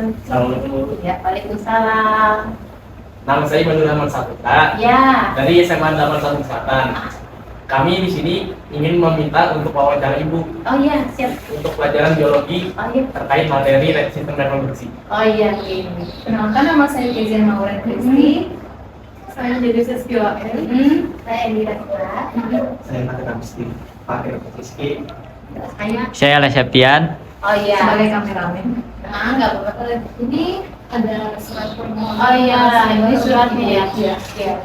Assalamualaikum. Ya, waalaikumsalam. Nama saya Ibnu Rahman Saputra Ya. dari SMA 81 Selatan. Kami di sini ingin meminta untuk wawancara Ibu Oh iya, siap. untuk pelajaran biologi Oh iya. terkait materi sistem reproduksi. Oh iya, ini. Kenalkan, nama saya Kezia Mauren Kristi. Saya jadi siswi OL. Saya Indira Kura. Saya Naga Misti, Pak Rizky. Saya. Saya Septian. Oh iya. Sebagai kameramen. Nah, nggak apa-apa. Ini ada surat permohonan. Oh iya, ini suratnya ya. Iya. Iya.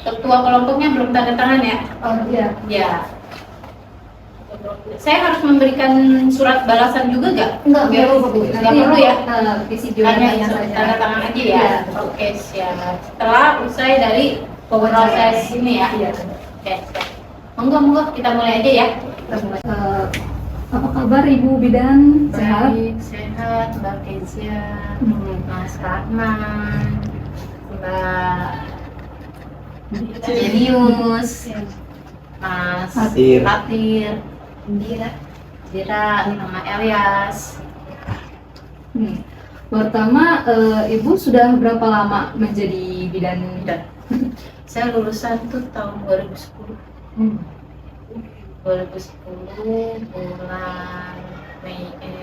Ketua kelompoknya belum tanda tangan ya? Oh iya. Ya. Saya harus memberikan surat balasan juga nggak? Enggak perlu, Bu. Nggak perlu ya? Isi jawabannya Hanya saja. tanda tangan aja ya? Iya. Oke, siap. Setelah usai dari proses ini ya? Iya. Oke, siap. Monggo, kita mulai aja ya. Kita mulai. Apa kabar Ibu Bidan? Sehat? Baik, sehat, Mbak Kezia, Mas Rahman, Mbak Jenius, Mas Fatir. Indira, nama Elias. Pertama, Ibu sudah berapa lama menjadi bidan? Saya lulusan tuh tahun 2010. 2010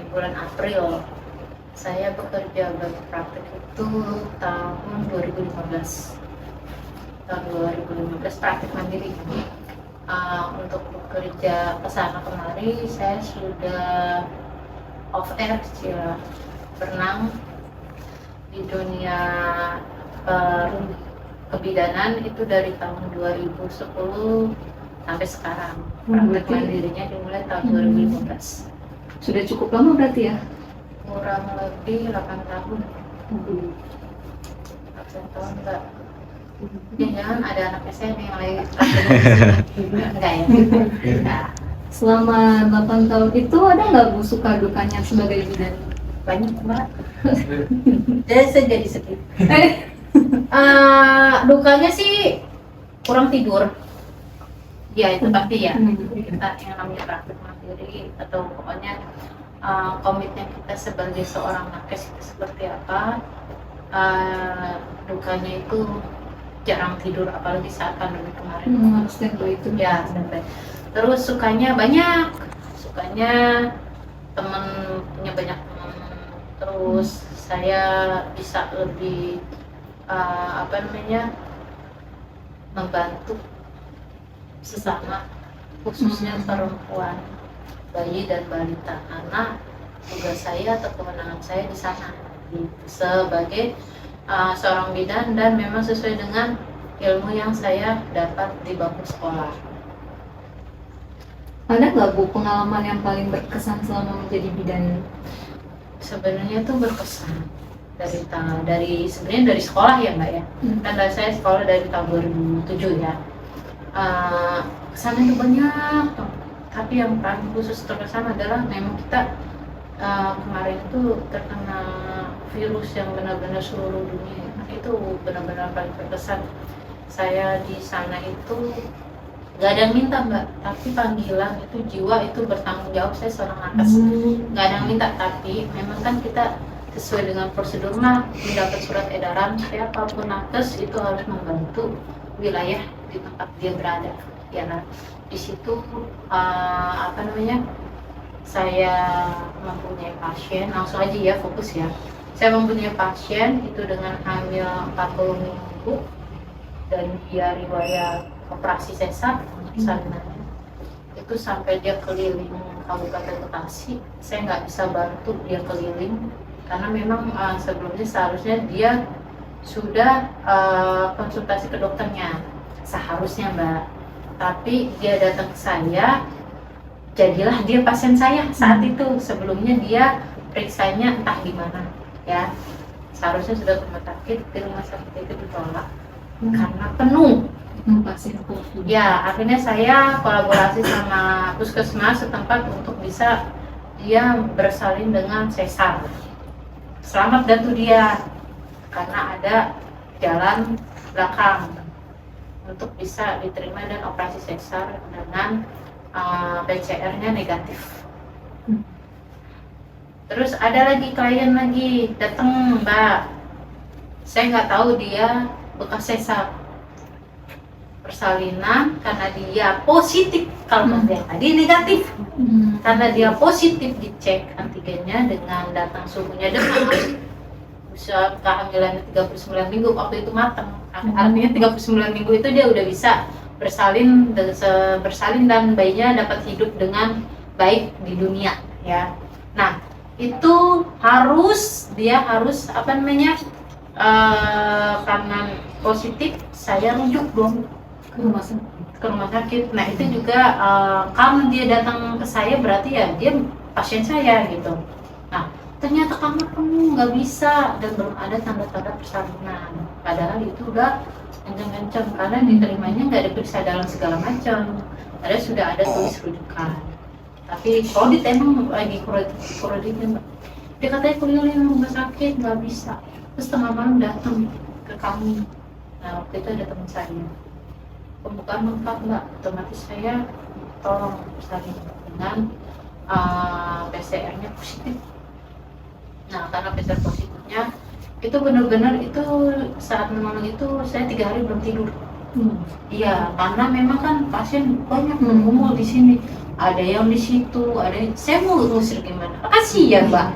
bulan April. Saya bekerja bagi praktek itu tahun 2015. Tahun 2015 praktek mandiri. Untuk bekerja kesana kemari saya sudah off air ya, berenang di dunia kebidanan itu dari tahun 2010 sampai sekarang. Praktek mandirinya dimulai tahun 2015. Sudah cukup lama berarti ya? Kurang lebih 8 tahun. 8 tahun enggak. Jangan ada anaknya saya nih yang lagi enggak ya? Enggak. Selama 8 tahun itu ada nggak Bu suka dukanya sebagai bidan? Banyak Mbak. Saya jadi sedih. Dukanya sih kurang tidur. Ya itu pasti ya. Kita yang namanya praktik mandiri atau pokoknya komitmen kita sebagai seorang nakes itu seperti apa. Dukanya itu jarang tidur apalagi saat pandemi kemarin. Harus standby itu. Ya standby. Terus sukanya banyak. Sukanya teman, punya banyak teman. Terus saya bisa lebih membantu sesama, khususnya perempuan, bayi dan balita, karena tugas saya atau kewenangan saya di sana sebagai seorang bidan dan memang sesuai dengan ilmu yang saya dapat di bangku sekolah. Ada nggak Bu pengalaman yang paling berkesan selama menjadi bidan? Sebenarnya itu berkesan dari sebenarnya dari sekolah ya Mbak ya. Kan dari saya sekolah dari tahun 2007 ya. Kesan itu banyak tuh. Tapi yang paling khusus terkesan adalah memang kita kemarin itu terkena virus yang benar-benar seluruh dunia. Itu benar-benar paling berkesan. Saya di sana itu gak ada yang minta Mbak, tapi panggilan itu jiwa itu bertanggung jawab. Saya seorang nakes, gak ada yang minta, tapi memang kan kita sesuai dengan prosedur mendapat surat edaran siapapun nakes itu harus membantu wilayah di tempat dia berada. Ya, nah, di situ saya mempunyai pasien, langsung aja ya fokus ya. Saya mempunyai pasien itu dengan hamil 40 minggu dan dia riwayat operasi sesar salinannya. Itu sampai dia keliling Kabupaten Bekasi. Saya nggak bisa bantu dia keliling karena memang sebelumnya seharusnya dia sudah konsultasi ke dokternya, seharusnya Mbak. Tapi dia datang ke saya, jadilah dia pasien saya saat itu. Sebelumnya dia periksanya entah di mana ya. Seharusnya sudah ke rumah sakit, di rumah sakit itu ditolak karena penuh pasien COVID. Ya, akhirnya saya kolaborasi sama puskesmas setempat untuk bisa dia bersalin dengan sesar. Selamat bantu dia karena ada jalan belakang untuk bisa diterima dan operasi sesar dengan PCR-nya negatif. Terus ada lagi klien lagi datang, Mbak, saya nggak tahu dia bekas sesar persalinan karena dia positif. Kalau yang tadi negatif, karena dia positif dicek antigennya dengan datang suhunya demam, usia kehamilannya 39 minggu waktu itu matang. Artinya 39 minggu itu dia udah bisa bersalin dan bayinya dapat hidup dengan baik di dunia ya. Nah, itu dia harus apa namanya? Karena positif saya rujuk dong ke rumah sakit. Nah, itu juga kalau dia datang ke saya berarti ya dia pasien saya gitu. Nah, ternyata kamar penuh, nggak bisa, dan belum ada tanda-tanda persalinan. Padahal itu udah kenceng-kenceng karena diterimanya nggak diperiksa dalam segala macam. Sudah ada tulis rujukan. Tapi kalau emang lagi kreditnya, dia katanya keliling rumah sakit nggak bisa. Terus tengah malam datang ke kami. Nah, waktu itu ada teman saya. Pembukaan lengkap Mbak, otomatis saya tolong bersalin dengan PCR-nya positif. Nah, karena PCR positifnya itu benar-benar itu saat memang itu saya 3 hari belum tidur. Iya, karena memang kan pasien banyak mengumpul di sini. Ada yang di situ, saya mau ngusir gimana? Kasih ya Mbak.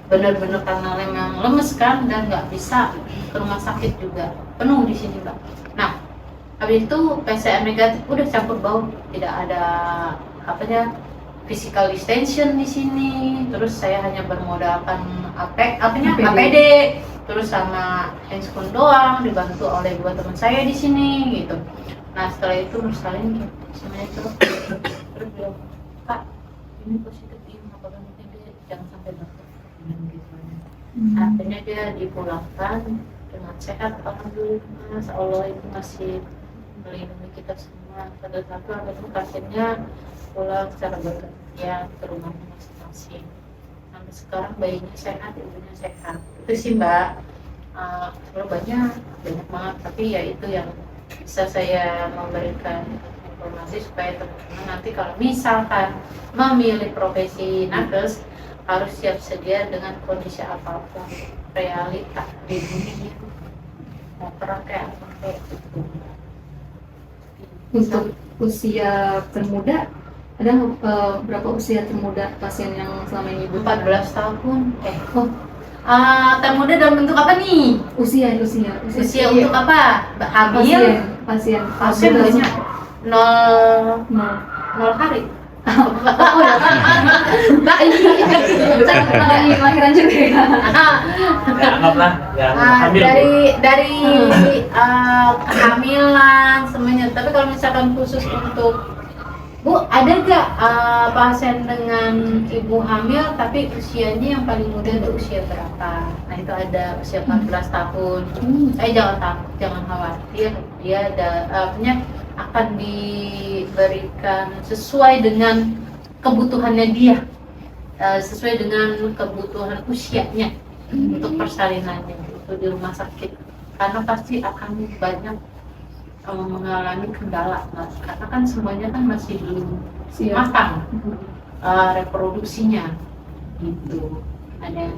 Benar-benar karena memang lemes kan dan nggak bisa ke rumah sakit juga, penuh di sini Mbak. Nah, habis itu PCR negatif udah campur bau, tidak ada physical distancing di sini. Terus saya hanya bermodalkan APD, terus sama handphone doang, dibantu oleh 2 teman saya di sini gitu. Nah, setelah itu bersalin semuanya terus bilang, Kak, ini positif ini apakah mungkin dia jangan sampai dokter gitu. Akhirnya dia dipulangkan dengan sehat, alhamdulillah. Allah itu masih melindungi kita semua. Pada satu akhirnya pasiennya pulang secara bergantian ke rumahnya masing-masing. Sampai sekarang bayinya sehat, ibunya sehat. Itu sih Mbak. Kalau banyak banget, tapi ya itu yang bisa saya memberikan informasi supaya teman-teman nanti kalau misalkan memilih profesi nakes harus siap sedia dengan kondisi apapun, realita di dunia mau perang kayak apa kayak gitu. Untuk usia termuda, ada berapa usia termuda pasien yang selama ini Ibu? 14 tahun. Termuda dalam bentuk apa nih? Usia Untuk apa? Hamil? Pasien banyak. 0 hari. Mbak ini lahiran juga ya? Ya, anggaplah yang hamil. Dari kehamilan semuanya. Tapi kalau misalkan khusus untuk Bu, ada nggak pasien dengan ibu hamil tapi usianya yang paling muda itu usia berapa? Nah, itu ada usia 14 tahun. Jangan takut, jangan khawatir. Dia akan diberikan sesuai dengan kebutuhannya dia, sesuai dengan kebutuhan usianya untuk persalinannya itu di rumah sakit. Karena pasti akan banyak mengalami kendala, karena kan semuanya kan masih belum matang reproduksinya gitu. Ada.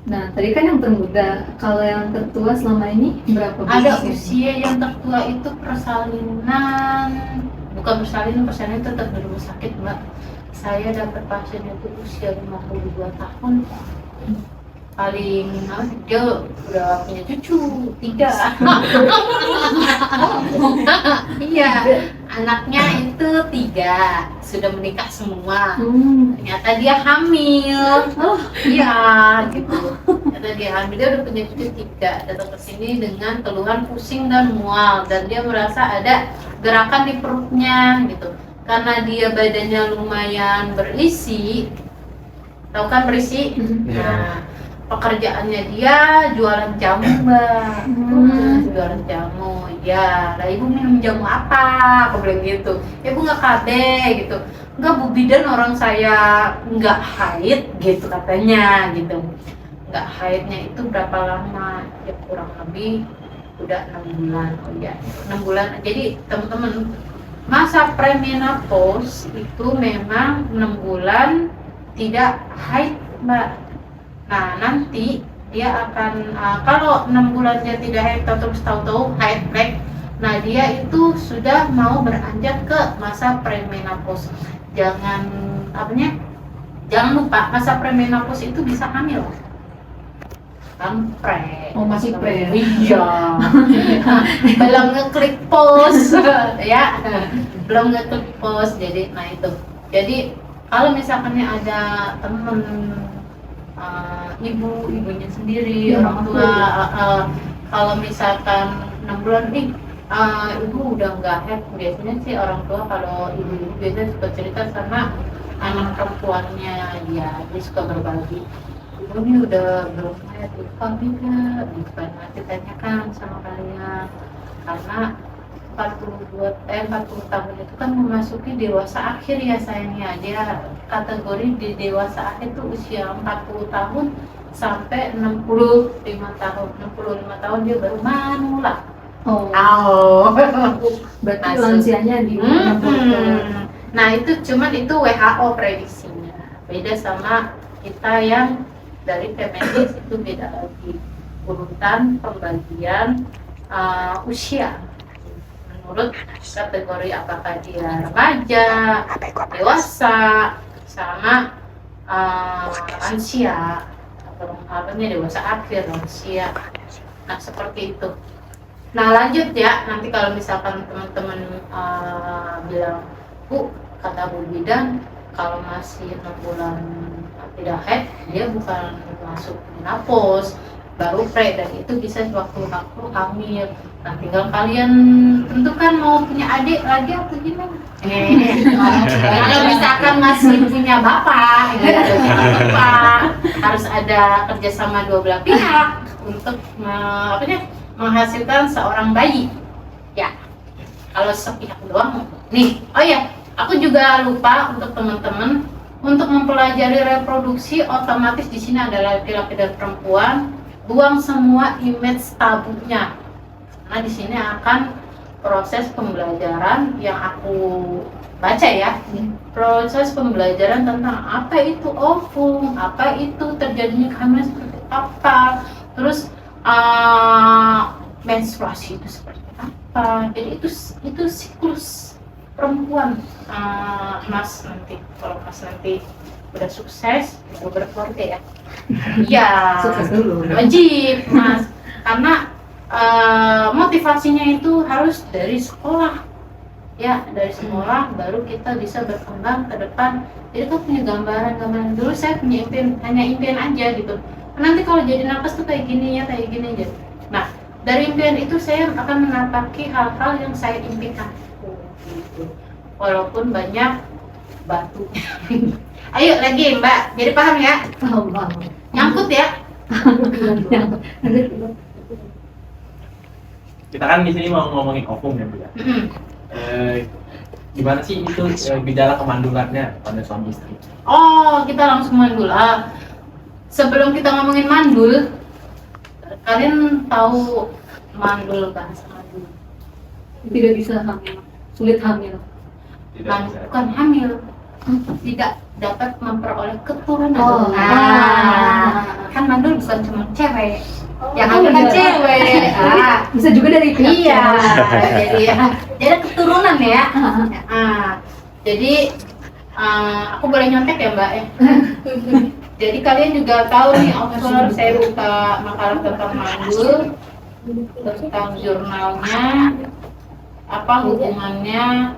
Nah, tadi kan yang termuda, kalau yang tertua selama ini berapa? Ada usia yang tertua itu persalinan tetap di rumah sakit Mbak. Saya dapat pasien itu usia 52 tahun. Paling dia udah punya cucu 3. Iya, anaknya itu 3 sudah menikah semua. Ternyata dia hamil. Iya gitu. Ternyata dia hamil, dia udah punya cucu 3. Datang ke sini dengan keluhan pusing dan mual, dan dia merasa ada gerakan di perutnya gitu. Karena dia badannya lumayan berisi, tahu kan berisi? Nah, pekerjaannya dia jualan jamu Mbak. Jualan jamu ya. Lah ibu minum jamu apa? Aku bilang gitu. Ibu nggak KB gitu. Enggak Bu bidan, orang saya nggak haid gitu katanya gitu. Nggak haidnya itu berapa lama? Ya kurang lebih udah 6 bulan. Oh ya 6 bulan. Jadi teman-teman, masa premenopause itu memang 6 bulan tidak haid Mbak. Nah nanti dia akan kalau 6 bulannya tidak haid terus tahu-tahu haid flag, nah dia itu sudah mau beranjak ke masa premenopause. Jangan lupa masa premenopause itu bisa hamil. Kan pre. Oh, masih pre. Iya. Belum ngeklik post ya. Belum ngeklik post. Jadi nah itu. Jadi kalau misalkannya ada temen ibunya sendiri, Ya, orang tua kalau misalkan 6 bulan ibu udah nggak haid, biasanya sih orang tua kalau ibu-ibu biasanya suka cerita sama anak perempuannya, ya dia suka berbagi, ibu ini udah belum haid, ibu kami nggak, gitu kan. Nanti tanyakan sama kalian, karena 40 tahun itu kan memasuki dewasa akhir ya sayangnya. Dia kategori di dewasa akhir itu usia 40 tahun sampai 65 tahun. 65 tahun dia baru manula. Oh, berarti Masuk. lansianya di 60 tahun. Nah itu cuman itu WHO prediksinya. Beda sama kita yang dari Kemenkes itu beda lagi. Urutan pembagian usia menurut kategori apakah dia remaja, dewasa, sama lansia, atau dewasa akhir, lansia. Nah seperti itu. Nah lanjut ya, nanti kalau misalkan teman-teman bilang, Bu, kata Bu Bidan, kalau masih 6 bulan tidak haid, dia bukan masuk menopause, baru pre, dan itu bisa waktu hamil. Nah tinggal kalian tentukan mau punya adik lagi atau gimana. Kalau misalkan masih punya bapak, harus ada kerjasama dua belah pihak untuk menghasilkan seorang bayi. Ya, kalau sepihak doang nih. Oh ya, aku juga lupa untuk teman-teman untuk mempelajari reproduksi, otomatis di sini ada laki-laki dan perempuan. Buang semua image tabunya. Karena di sini akan proses pembelajaran yang aku baca ya. Proses pembelajaran tentang apa itu ovum, apa itu terjadinya kehamilan seperti apa. Terus menstruasi itu seperti apa. Jadi itu siklus perempuan. Mas nanti kalau Mas nanti udah sukses baru berkeluarga ya. Iya. Sukses dulu. Wajib Mas. Karena motivasinya itu harus dari sekolah. Ya, dari sekolah baru kita bisa berkembang ke depan. Jadi kan punya gambaran dulu saya punya hanya impian aja gitu. Nanti kalau jadi nakes tuh kayak gini aja. Nah, dari impian itu saya akan menapaki hal-hal yang saya impikan. Gitu. Walaupun banyak batu. Ayo lagi Mbak, jadi paham ya? Paham. Nyangkut ya? Kita kan di sini mau ngomongin ovum ya, Bu ya. Gimana sih itu gejala kemandulannya pada suami istri? Oh, kita langsung mandul. Sebelum kita ngomongin mandul, kalian tahu mandul, bahasa mandul? Tidak bisa hamil, sulit hamil. Bukan hamil, tidak dapat memperoleh keturunan. Oh. Kan mandul bukan cuma cewek. Yang Oh, hamil kan iya. cewek. Bisa juga dari pihak Iya, cewek. jadi keturunan ya. Jadi aku boleh nyontek ya Mbak ya. Jadi kalian juga tahu nih, author saya buka makalah tentang mandul, tentang jurnalnya, apa hubungannya.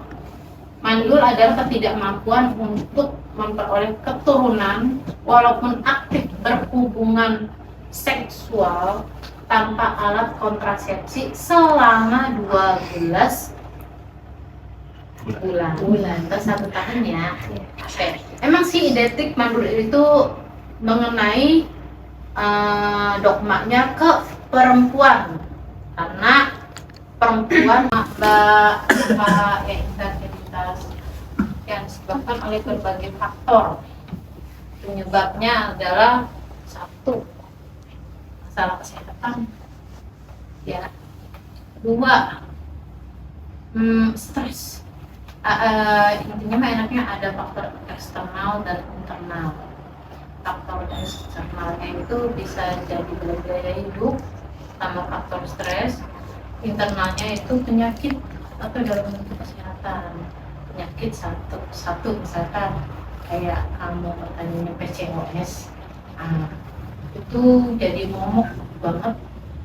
Mandul adalah ketidakmampuan untuk memperoleh keturunan walaupun aktif berhubungan seksual tanpa alat kontrasepsi selama 12 bulan atau 1 tahun ya. Oke. Emang sih identik mandul itu mengenai dogmanya ke perempuan, karena perempuan infeksitas yang disebabkan oleh berbagai faktor. Penyebabnya adalah 1, masalah kesehatan, ya. 2, stres. Intinya mah enaknya ada faktor eksternal dan internal. faktor eksternalnya itu bisa jadi dari gaya hidup sama faktor stres. Internalnya itu penyakit atau dalam bentuk kesehatan. Penyakit satu misalkan kayak kamu katanya PCOS, itu jadi momok banget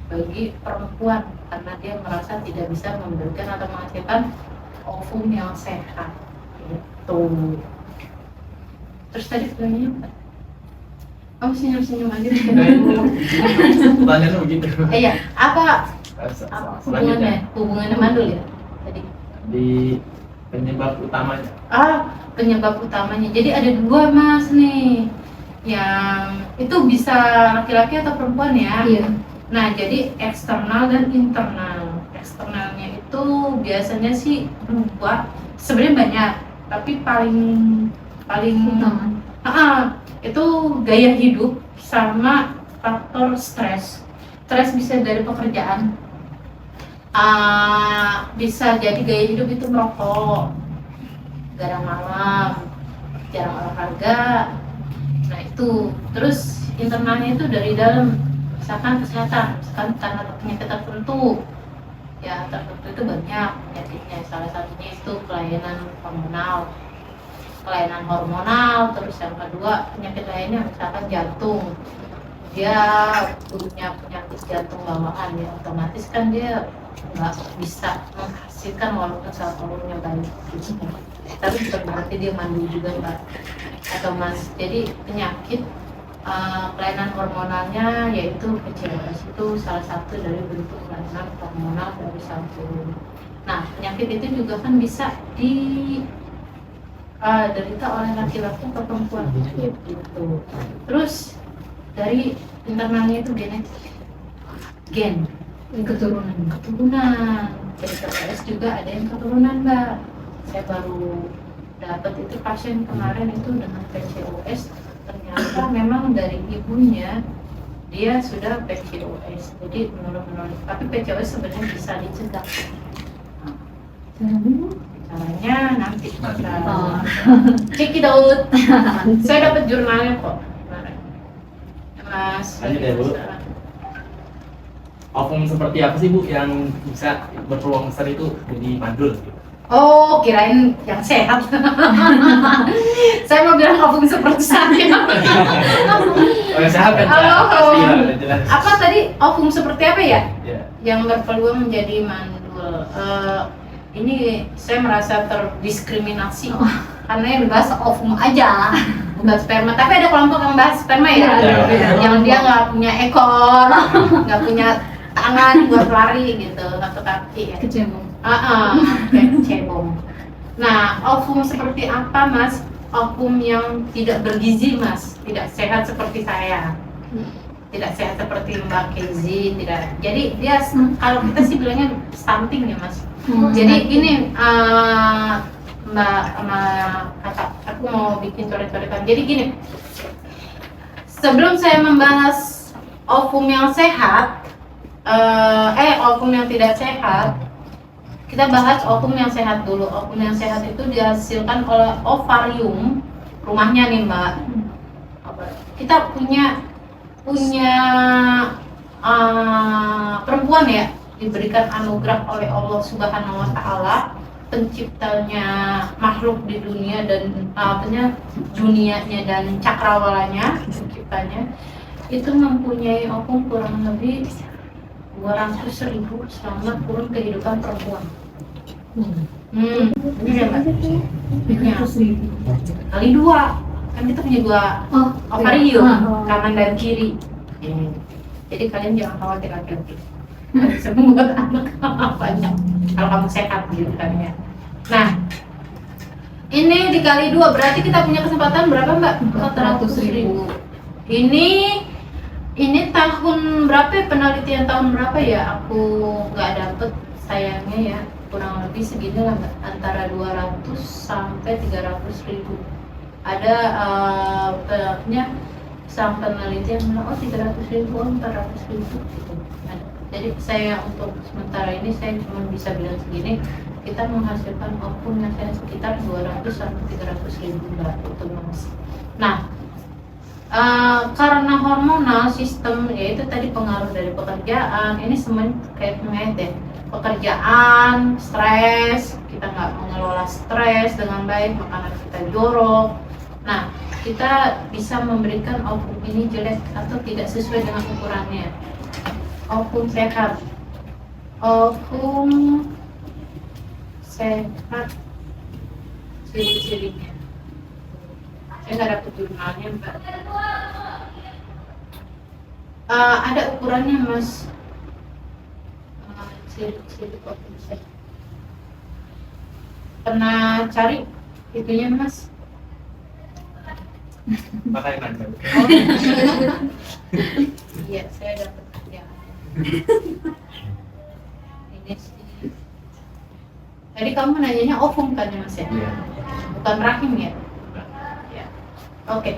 bagi perempuan karena dia merasa tidak bisa memberikan atau menghasilkan ovum yang sehat gitu. Terus tadi pertanyaannya apa? Kamu senyum-senyum aja deh. Pertanyaannya begitu. Iya, apa Selanjutnya hubungannya mandul ya tadi? di penyebab utamanya. Penyebab utamanya. Jadi ada dua mas nih, yang itu bisa laki-laki atau perempuan ya. Iya. Nah, jadi eksternal dan internal. Eksternalnya itu biasanya sih dua, sebenarnya banyak, tapi paling Utama. itu gaya hidup sama faktor stres. Stres bisa dari pekerjaan, bisa jadi gaya hidup itu merokok, gadang malam, jarang olahraga. Nah itu, terus internalnya itu dari dalam, misalkan kesehatan, misalkan karena penyakit tertentu, ya tertentu itu banyak penyakitnya. Salah satunya itu kelainan hormonal, terus yang kedua penyakit lainnya misalkan jantung, dia punya penyakit jantung bawaan ya, otomatis kan dia nggak bisa menghasilkan walaupun sel telurnya baik gitu. Tapi bukan berarti dia mandi juga mbak atau mas. Jadi penyakit kelainan hormonalnya yaitu PCOS itu salah satu dari bentuk kelainan hormonal dari sel telur. Nah penyakit itu juga kan bisa derita oleh laki-laki atau perempuan gitu. Terus dari internalnya itu genetik, keturunan. PCOS juga ada yang keturunan mbak. Saya baru dapat itu pasien kemarin itu dengan PCOS, ternyata memang dari ibunya dia sudah PCOS, jadi menurun. Tapi PCOS sebenarnya bisa dicegah. Caranya nanti kita check it out. Saya dapat jurnalnya kok kemarin. Mas, Lanjut ya, Bu. Ovum seperti apa sih Bu yang bisa berpeluang besar itu jadi mandul? Oh, kirain yang sehat. Saya mau bilang ovum seperti saya. Oh, yang sehat kan? Halo. Pasti lah, udah jelas. Apa tadi ovum seperti apa ya? Ya. Yang berpeluang menjadi mandul. Ini saya merasa terdiskriminasi karena yang dibahas ovum aja, bukan sperma. Tapi ada kelompok yang bahas sperma ya, yang dia nggak punya ekor, nggak punya tangan buat lari gitu, atau kaki ya. Kecebong. Kayak cebong. Nah, ovum seperti apa mas? Ovum yang tidak bergizi mas, tidak sehat seperti saya. Tidak sehat seperti Mbak Kezi, tidak. Jadi dia kalau kita sih bilangnya stunting ya mas. Jadi gini Mbak sama kakak, aku mau bikin coret-coretan. Jadi gini, sebelum saya membahas ovum yang sehat, ovum yang tidak sehat, kita bahas ovum yang sehat dulu. Ovum yang sehat itu dihasilkan oleh ovarium, rumahnya nih Mbak. Kita punya perempuan ya, diberikan anugerah oleh Allah Subhanahu wa Ta'ala, penciptanya makhluk di dunia dan dunianya dan cakrawalanya, penciptanya itu mempunyai ovum kurang lebih 200.000 selama kurun kehidupan perempuan. Ini ya Mbak, kali 2 kan kita punya 2 ovarium, kanan dan kiri. Jadi kalian jangan khawatir laki-laki, bisa membuat anak banyak kalau kamu sehat gitu kan ya. Nah, ini dikali 2 berarti kita punya kesempatan berapa Mbak? 400.000. Ini tahun berapa ya, penelitian tahun berapa ya? Aku nggak dapet sayangnya ya, kurang lebih segini lah Mbak, antara 200 sampai 300.000. Ada sang penelitian bilang 300.000, 400.000 gitu. Jadi saya untuk sementara ini saya cuma bisa bilang segini, kita menghasilkan ovum yang saya sekitar 200 sampai 300.000 Mbak, itu mas. Nah, Karena hormonal sistem, yaitu tadi pengaruh dari pekerjaan, ini semuanya kayak pengait ya. Pekerjaan, stres, kita nggak mengelola stres dengan baik, makanan kita jorok. Nah, kita bisa memberikan ovum ini jelek atau tidak sesuai dengan ukurannya. Ovum sehat, ovum sehat, ciri-cirinya. Saya nggak dapet jurnalnya, Mbak. Ada ukurannya, Mas. Ciri-ciri ovum sehat. Pernah cari itunya, Mas? Makanya nanya. Oh. Iya, saya dapat kerjaan. Ini sih. Tadi kamu nanyanya ovum kan ya, Mas ya? Iya. Bukan rahim ya? Ya. Oke.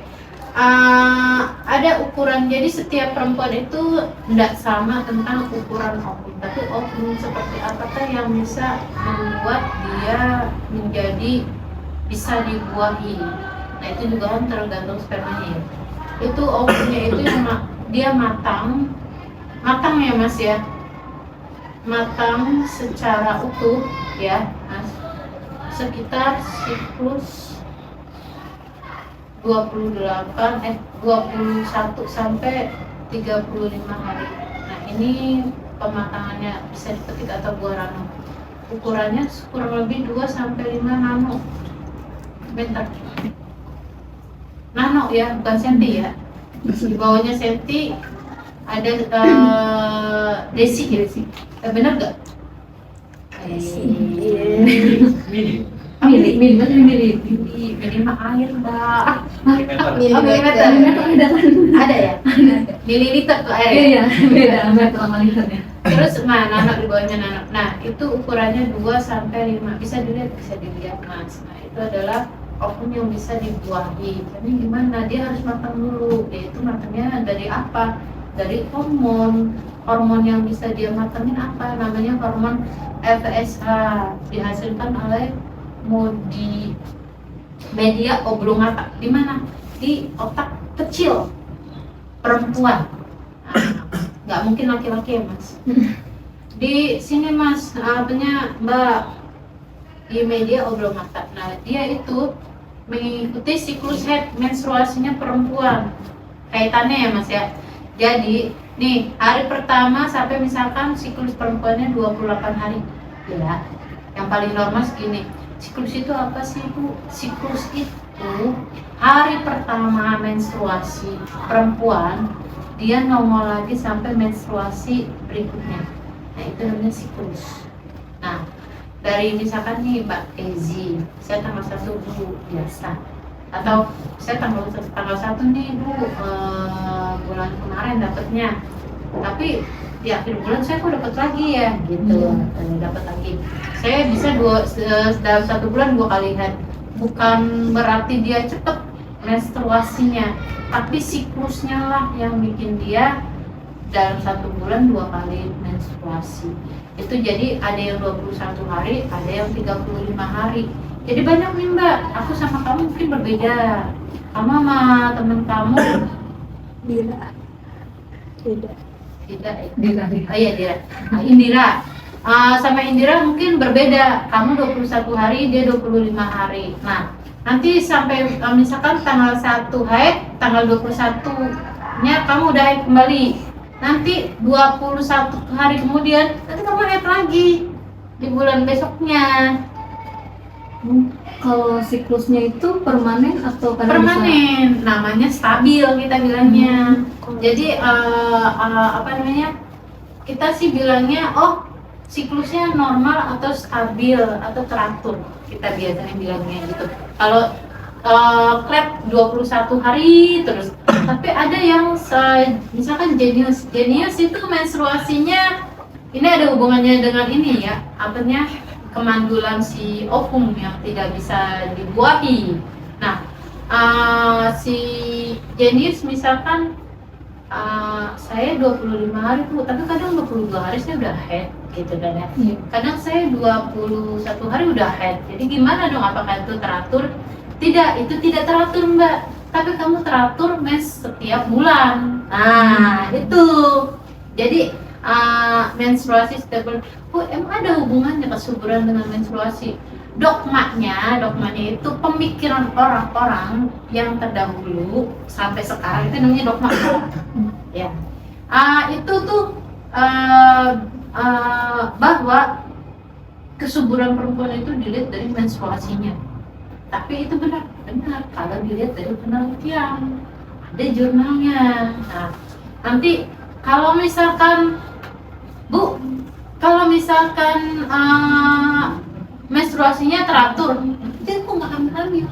Ada ukuran, jadi setiap perempuan itu tidak sama tentang ukuran ovum, tapi ovum seperti apakah yang bisa membuat dia menjadi bisa dibuahi. Nah itu juga kan tergantung spermanya ya. Itu ovumnya itu yang dia matang ya Mas ya, matang secara utuh ya Mas, sekitar siklus 21 sampai 35 hari. Nah ini pematangannya bisa dipetik atau buah rano. Ukurannya kurang lebih 2 sampai 5 nanometer. Nano ya, bukan senti ya. Di bawahnya senti ada desi ya. Benar nggak? Mini. Mini mah air Mbak. Milimeter. Milimeter. Ada ya? Mililiter tuh air. Iya, beda meter sama liternya. Terus nano di bawahnya nano. Nah itu ukurannya 2 sampai 5. Bisa dilihat Mas. Nah itu adalah ovum yang bisa dibuahi. Tapi gimana? Dia harus matang dulu. Dia itu matangnya dari apa? Dari hormon. Hormon yang bisa dia matangin apa? Namanya hormon FSH. Dihasilkan oleh di media oblongata. Di mana? Di otak kecil perempuan. Nggak mungkin laki-laki ya Mas. Di sini Mas, apanya Mbak, di media oblongata. Nah dia itu mengikuti siklus head menstruasinya perempuan, kaitannya ya Mas ya. Jadi nih hari pertama sampai misalkan siklus perempuannya 28 hari ya, yang paling normal segini. Siklus itu apa sih Bu? Siklus itu hari pertama menstruasi perempuan, dia nongol lagi sampai menstruasi berikutnya. Nah itu namanya siklus. Nah dari misalkan nih Mbak Ezi, saya tanggal 1 Bu biasa, atau saya tanggal 1 nih Bu, bulan kemarin dapatnya, tapi di akhir bulan saya kok dapat lagi ya gitu. Dapat lagi, saya bisa dalam 1 bulan 2 kali head. Bukan berarti dia cepet menstruasinya, tapi siklusnya lah yang bikin dia dalam 1 bulan 2 kali menstruasi. Itu jadi ada yang 21 hari, ada yang 35 hari. Jadi banyak nih Mbak, aku sama kamu mungkin berbeda. Kamu sama temen kamu Tidak ya? Oh iya Dira. Indira. Sama Indira mungkin berbeda. Kamu 21 hari, dia 25 hari. Nah, nanti sampai misalkan tanggal 1 haid, tanggal 21-nya kamu udah haid kembali. Nanti 21 hari kemudian nanti kamu haid lagi di bulan besoknya. Kalau siklusnya itu permanen atau kadang Permanen, namanya stabil kita bilangnya. Jadi apa namanya? Kita sih bilangnya siklusnya normal atau stabil atau teratur. Kita biasanya bilangnya gitu. Kalau klep 21 hari terus. Tapi ada yang misalkan jenius itu menstruasinya ini ada hubungannya dengan ini ya, apanya, kemandulan si ovum yang tidak bisa dibuahi. Nah, si jenius misalkan saya 25 hari tuh, tapi kadang 22 hari saya udah head gitu kan ya. Kadang saya 21 hari udah head. Jadi gimana dong, apakah itu teratur? Tidak, itu tidak teratur Mbak. tapi kamu teratur mens setiap bulan. Nah, itu. Jadi menstruasi setiap bulan. Oh, emang ada hubungannya kesuburan dengan menstruasi? Dogmanya itu pemikiran orang-orang yang terdahulu sampai sekarang itu namanya dogma. Ya. Itu tuh bahwa kesuburan perempuan itu dilihat dari menstruasinya. Tapi itu benar kalau dilihat dari penelitian, ada jurnalnya. Nah, nanti kalau misalkan Bu, kalau misalkan menstruasinya teratur, itu kok nggak hamil?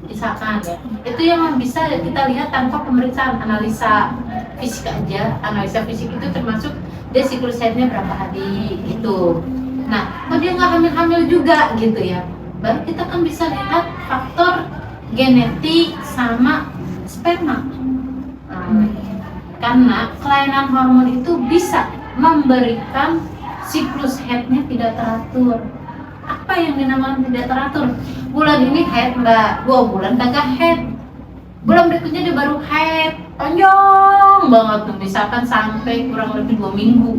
Misalkan ya, itu yang bisa kita lihat tanpa pemeriksaan, analisa fisik aja. Analisa fisik itu termasuk dia siklus haidnya berapa hari gitu. Nah, kok dia nggak hamil-hamil juga gitu ya? Baru kita kan bisa lihat faktor genetik sama sperma. Karena kelainan hormon itu bisa memberikan siklus haidnya tidak teratur. Apa yang dinamakan tidak teratur? Bulan ini haid Mbak, 2 bulan kagak haid. Bulan berikutnya dia baru haid, panjang banget tuh, misalkan sampai kurang lebih 2 minggu.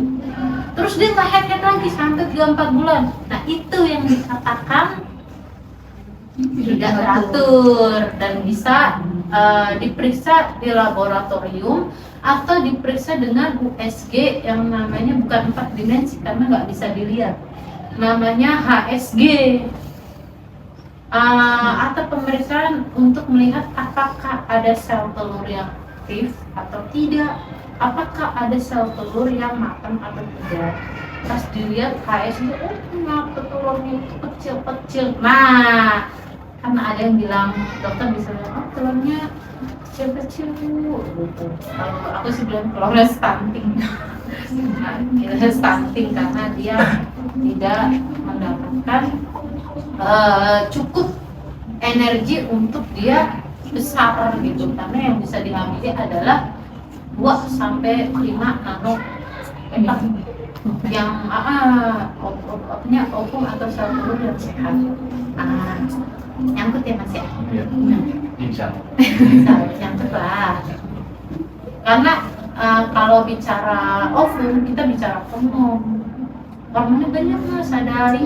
Terus dia nggak haid lagi sampai 3-4 bulan. Nah, itu yang dikatakan tidak teratur dan bisa diperiksa di laboratorium atau diperiksa dengan USG yang namanya bukan 4 dimensi karena nggak bisa dilihat, namanya HSG, atau pemeriksaan untuk melihat apakah ada sel telur yang aktif atau tidak, apakah ada sel telur yang matang atau tidak. Pas dilihat HSG, ternyata telurnya itu kecil-kecil. Nah, karena ada yang bilang, dokter bisa bilang, telurnya kecil-kecil gitu. Kalau aku sih bilang telurnya stunting. Stunting karena dia tidak mendapatkan cukup energi untuk dia besar gitu. Karena yang bisa dihamili adalah 2-5 nano yang ovum atau sel telur yang sehat. Nyangkut ya Mas ya? Insya Nyangkut lah. Karena kalau bicara ovum, kita bicara hormon. Hormonnya banyak Mas, ada 5,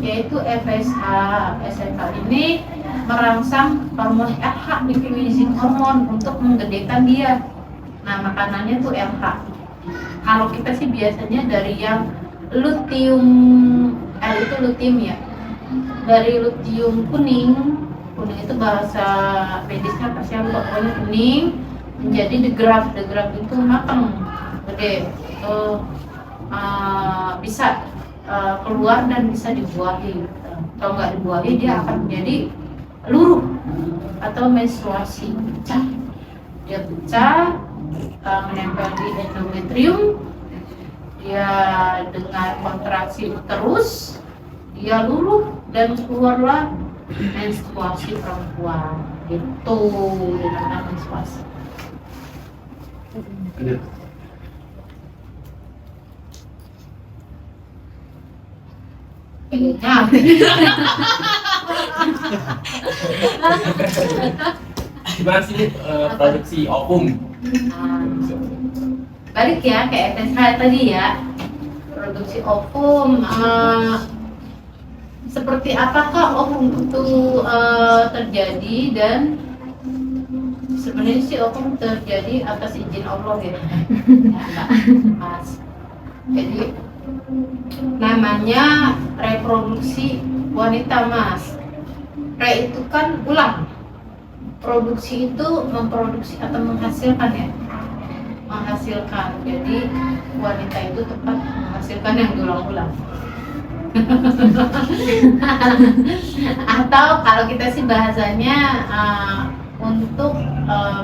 yaitu FSH. FSH ini merangsang hormon RH, lipid hormon, untuk menggedekan dia. Nah, makanannya tuh RH. Kalau kita sih biasanya dari yang luteum, itu luteum ya, dari luteum kuning itu bahasa medisnya pasti aku pokoknya kuning, menjadi degraf itu matang, gede, itu bisa keluar dan bisa dibuahi. Kalau nggak dibuahi dia akan menjadi luruh atau menstruasi, pecah. Dia pecah, menempel di endometrium, dia dengan kontraksi uterus, dia luruh dan keluarlah menstruasi perempuan. Itu dinamakan menstruasi. Gimana sih produksi ovum? Balik ya ke FSH tadi ya, produksi ovum. Seperti apakah ovum itu terjadi, dan sebenarnya sih ovum terjadi atas izin Allah ya, Mas. Jadi namanya reproduksi wanita Mas. Re itu kan ulang, produksi itu memproduksi atau menghasilkan ya, menghasilkan. Jadi wanita itu tepat menghasilkan yang diulang-ulang. Atau kalau kita sih bahasanya untuk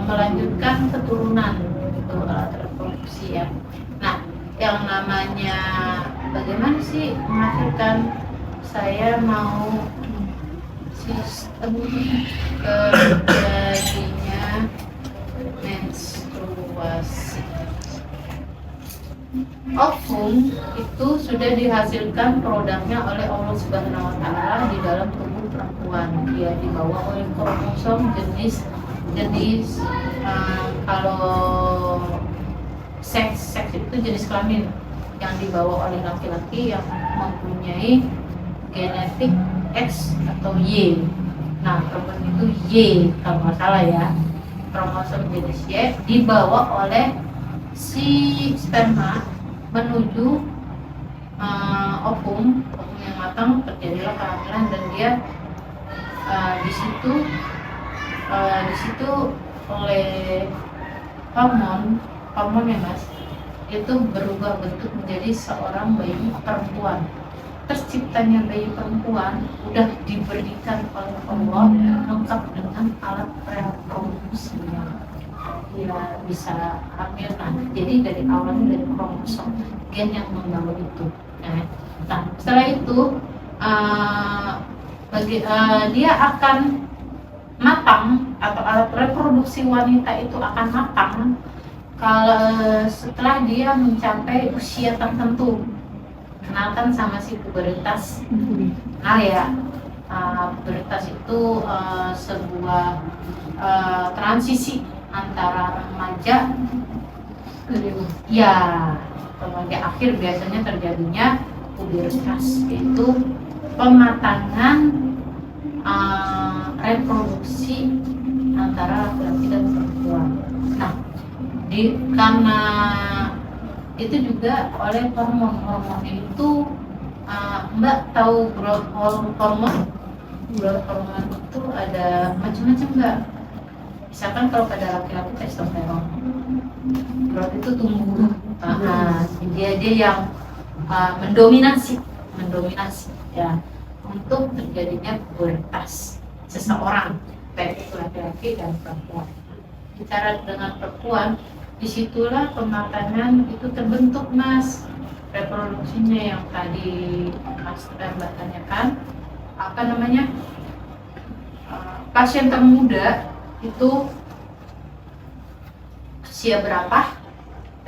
melanjutkan keturunan, itu reproduksi ya. Nah, yang namanya bagaimana sih menghasilkan, saya mau sistem terjadinya menstruasi. ovum itu sudah dihasilkan produknya oleh Allah Subhanahu wa taala di dalam tubuh perempuan. Dia dibawa oleh kromosom jenis kalau seks itu jenis kelamin yang dibawa oleh laki-laki yang mempunyai genetik X atau Y. Nah, perempuan itu Y kalau nggak salah ya. Kromosom jenis Y dibawa oleh si sperma menuju ovum yang matang, terjadilah kehamilan dan dia di situ oleh hormon ya mas, itu berubah bentuk menjadi seorang bayi perempuan. Terciptanya bayi perempuan udah diberikan oleh Allah lengkap dengan alat reproduksinya. Dia bisa hamil nanti. Jadi dari awalnya dari kromosom gen yang membawa itu. Nah setelah itu dia akan matang atau alat reproduksi wanita itu akan matang kalau setelah dia mencapai usia tertentu. Kenalkan sama si pubertas. Nah ya, pubertas itu sebuah transisi antara remaja remaja akhir biasanya terjadinya pubertas, yaitu pematangan reproduksi antara laki-laki dan perempuan. Nah, karena itu juga oleh hormon itu Mbak tahu growth hormon itu ada macam-macam Mbak. Misalkan kalau pada laki-laki testosteron, growth itu tumbuh, dia yang mendominasi ya untuk terjadinya pubertas seseorang, baik itu laki-laki dan perempuan. Bicara dengan perempuan, disitulah pematangan itu terbentuk mas, reproduksinya yang tadi mas Mbak tanyakan, apa namanya, pasien termuda itu usia berapa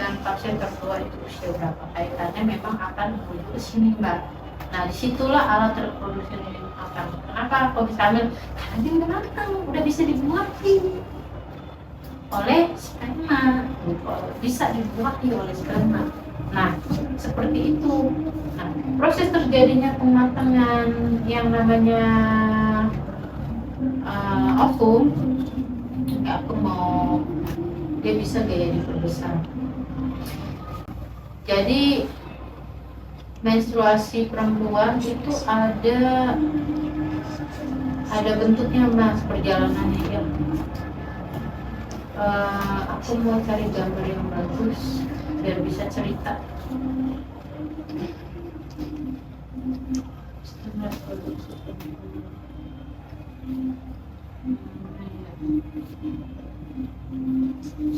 dan pasien tertua itu usia berapa, kaitannya memang akan menuju ke sini mbak. Nah disitulah alat reproduksi ini akan. Kenapa kok bisa hamil? Karena dia udah matang, udah bisa dibuahi oleh sperma, bisa dibuahi oleh sperma. Nah seperti itu. Nah, proses terjadinya pematangan yang namanya ovum, aku mau dia bisa gaya diperbesar. Jadi menstruasi perempuan itu ada bentuknya mas, perjalanannya ya. Aku mau cari gambar yang bagus biar bisa cerita.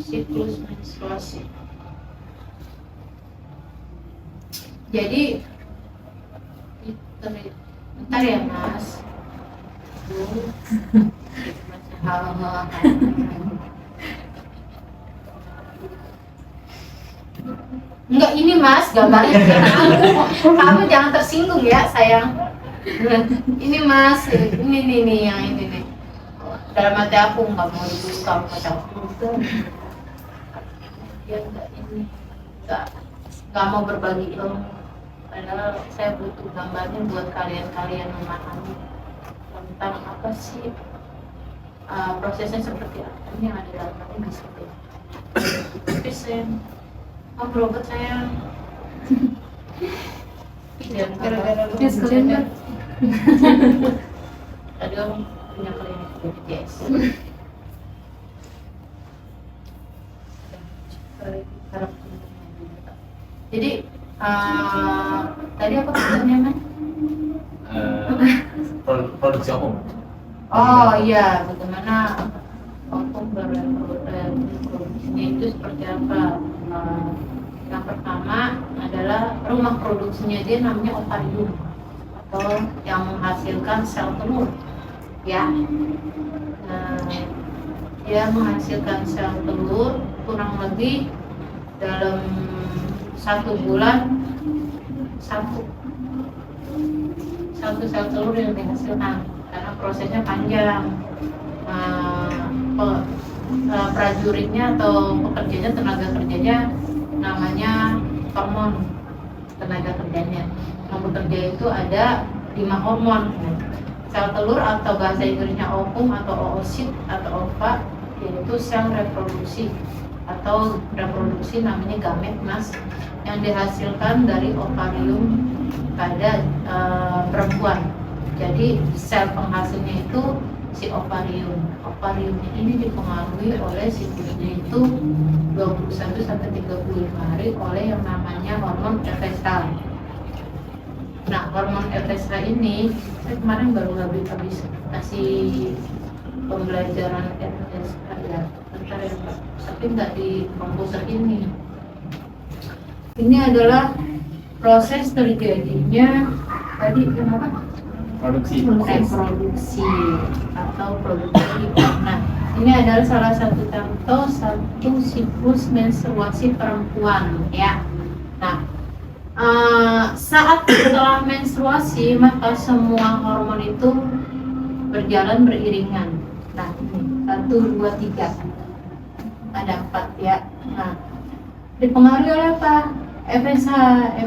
Siklus menstruasi. Jadi bentar ya mas. Enggak ini mas gambarnya. Kamu jangan tersinggung ya sayang. Ini mas, ini yang ini nih. Dalam hati aku nggak mau dibuka macam dia nggak mau berbagi ilmu. Padahal saya butuh gambarnya buat kalian memahami tentang apa sih prosesnya seperti apa yang ada dalamnya bisa. Tapi saya berobat sayang. Dan gara-gara lu sekalian tadi om punya klinik BPJS. Jadi tadi apa pertanyaannya? Produksi ovum. Oh iya, bagaimana ovum berreproduksinya itu seperti apa? Yang pertama adalah rumah produksinya dia namanya ovarium atau yang menghasilkan sel telur ya. Dia menghasilkan sel telur kurang lebih dalam 1 bulan satu sel telur yang dihasilkan, karena prosesnya panjang. Prajuritnya atau pekerjanya, tenaga kerjanya namanya hormon tenaga kerjanya. Yang bekerja itu ada 5 hormon. Sel telur atau bahasa Inggrisnya ovum atau oosit atau ova, yaitu sel reproduksi atau reproduksi namanya gamet mas, yang dihasilkan dari ovarium pada perempuan. Jadi sel penghasilnya itu si ovarium. Ovariumnya ini dipengaruhi oleh siklusnya itu 21 sampai 35 hari oleh yang namanya hormon FSH. Nah, hormon FSH ini saya kemarin baru habis kasih pembelajaran FSH ya, bentar ya Pak, tapi nggak di komputer ini. Ini adalah proses terjadinya tadi kenapa? Produksi. Reproduksi atau produksi. Nah, ini adalah salah satu contoh satu siklus menstruasi perempuan ya. Nah, saat setelah menstruasi maka semua hormon itu berjalan beriringan. Nah, ini 1, 2, 3 ada 4 ya. Nah, dipengaruhi oleh apa? FSH.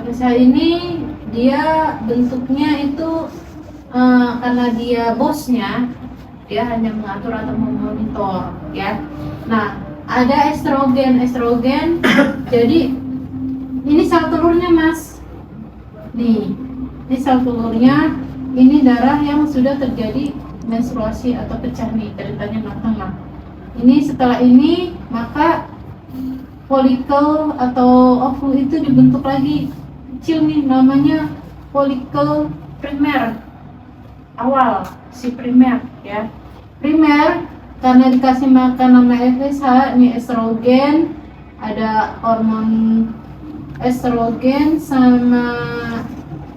FSH ini dia bentuknya itu karena dia bosnya, dia hanya mengatur atau memonitor ya. Nah, ada estrogen. Jadi ini sel telurnya mas, nih ini sel telurnya, ini darah yang sudah terjadi menstruasi atau pecah nih ceritanya matang. Ini setelah ini maka folikel atau ovul itu dibentuk lagi kecil nih, namanya folikel primer. Awal si primer ya, primer karena dikasih makan nama FSH ini estrogen, ada hormon estrogen sama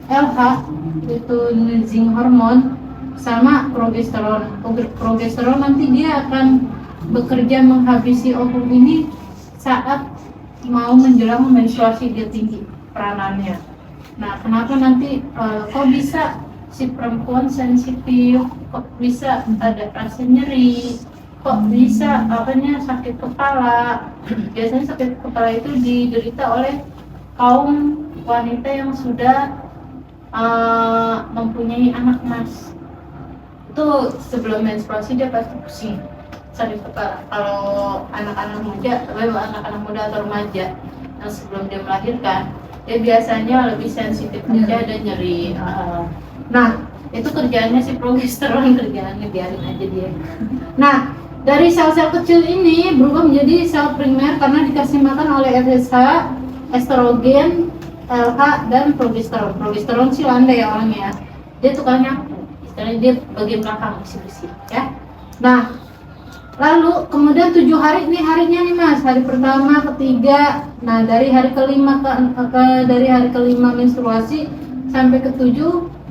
LH itu luteinizing hormon sama progesteron. Progesteron nanti dia akan bekerja menghabisi ovum ini saat mau menjelang menstruasi, dia tinggi peranannya. Nah, kenapa nanti kok bisa si perempuan sensitif, kok bisa ada rasa nyeri, kok bisa sakit kepala. Biasanya sakit kepala itu diderita oleh kaum wanita yang sudah mempunyai anak mas. Itu sebelum menstruasi dia pasti pusing, sakit kepala. Kalau anak-anak muda atau remaja yang sebelum dia melahirkan, dia biasanya lebih sensitif aja, ada nyeri. Nah, itu kerjaannya si progesteron, kerjaannya biarin aja dia. Nah, dari sel-sel kecil ini berubah menjadi sel primer karena dikasih makan oleh FSH, estrogen, LH, dan progesteron. Progesteron sih landai ya orangnya ya. Dia tukang nyapu, istilahnya dia bagian belakang bersih-bersih ya. Nah, lalu kemudian 7 hari nih harinya nih mas, hari pertama, ketiga. Nah, dari hari kelima dari hari kelima menstruasi sampai ke-7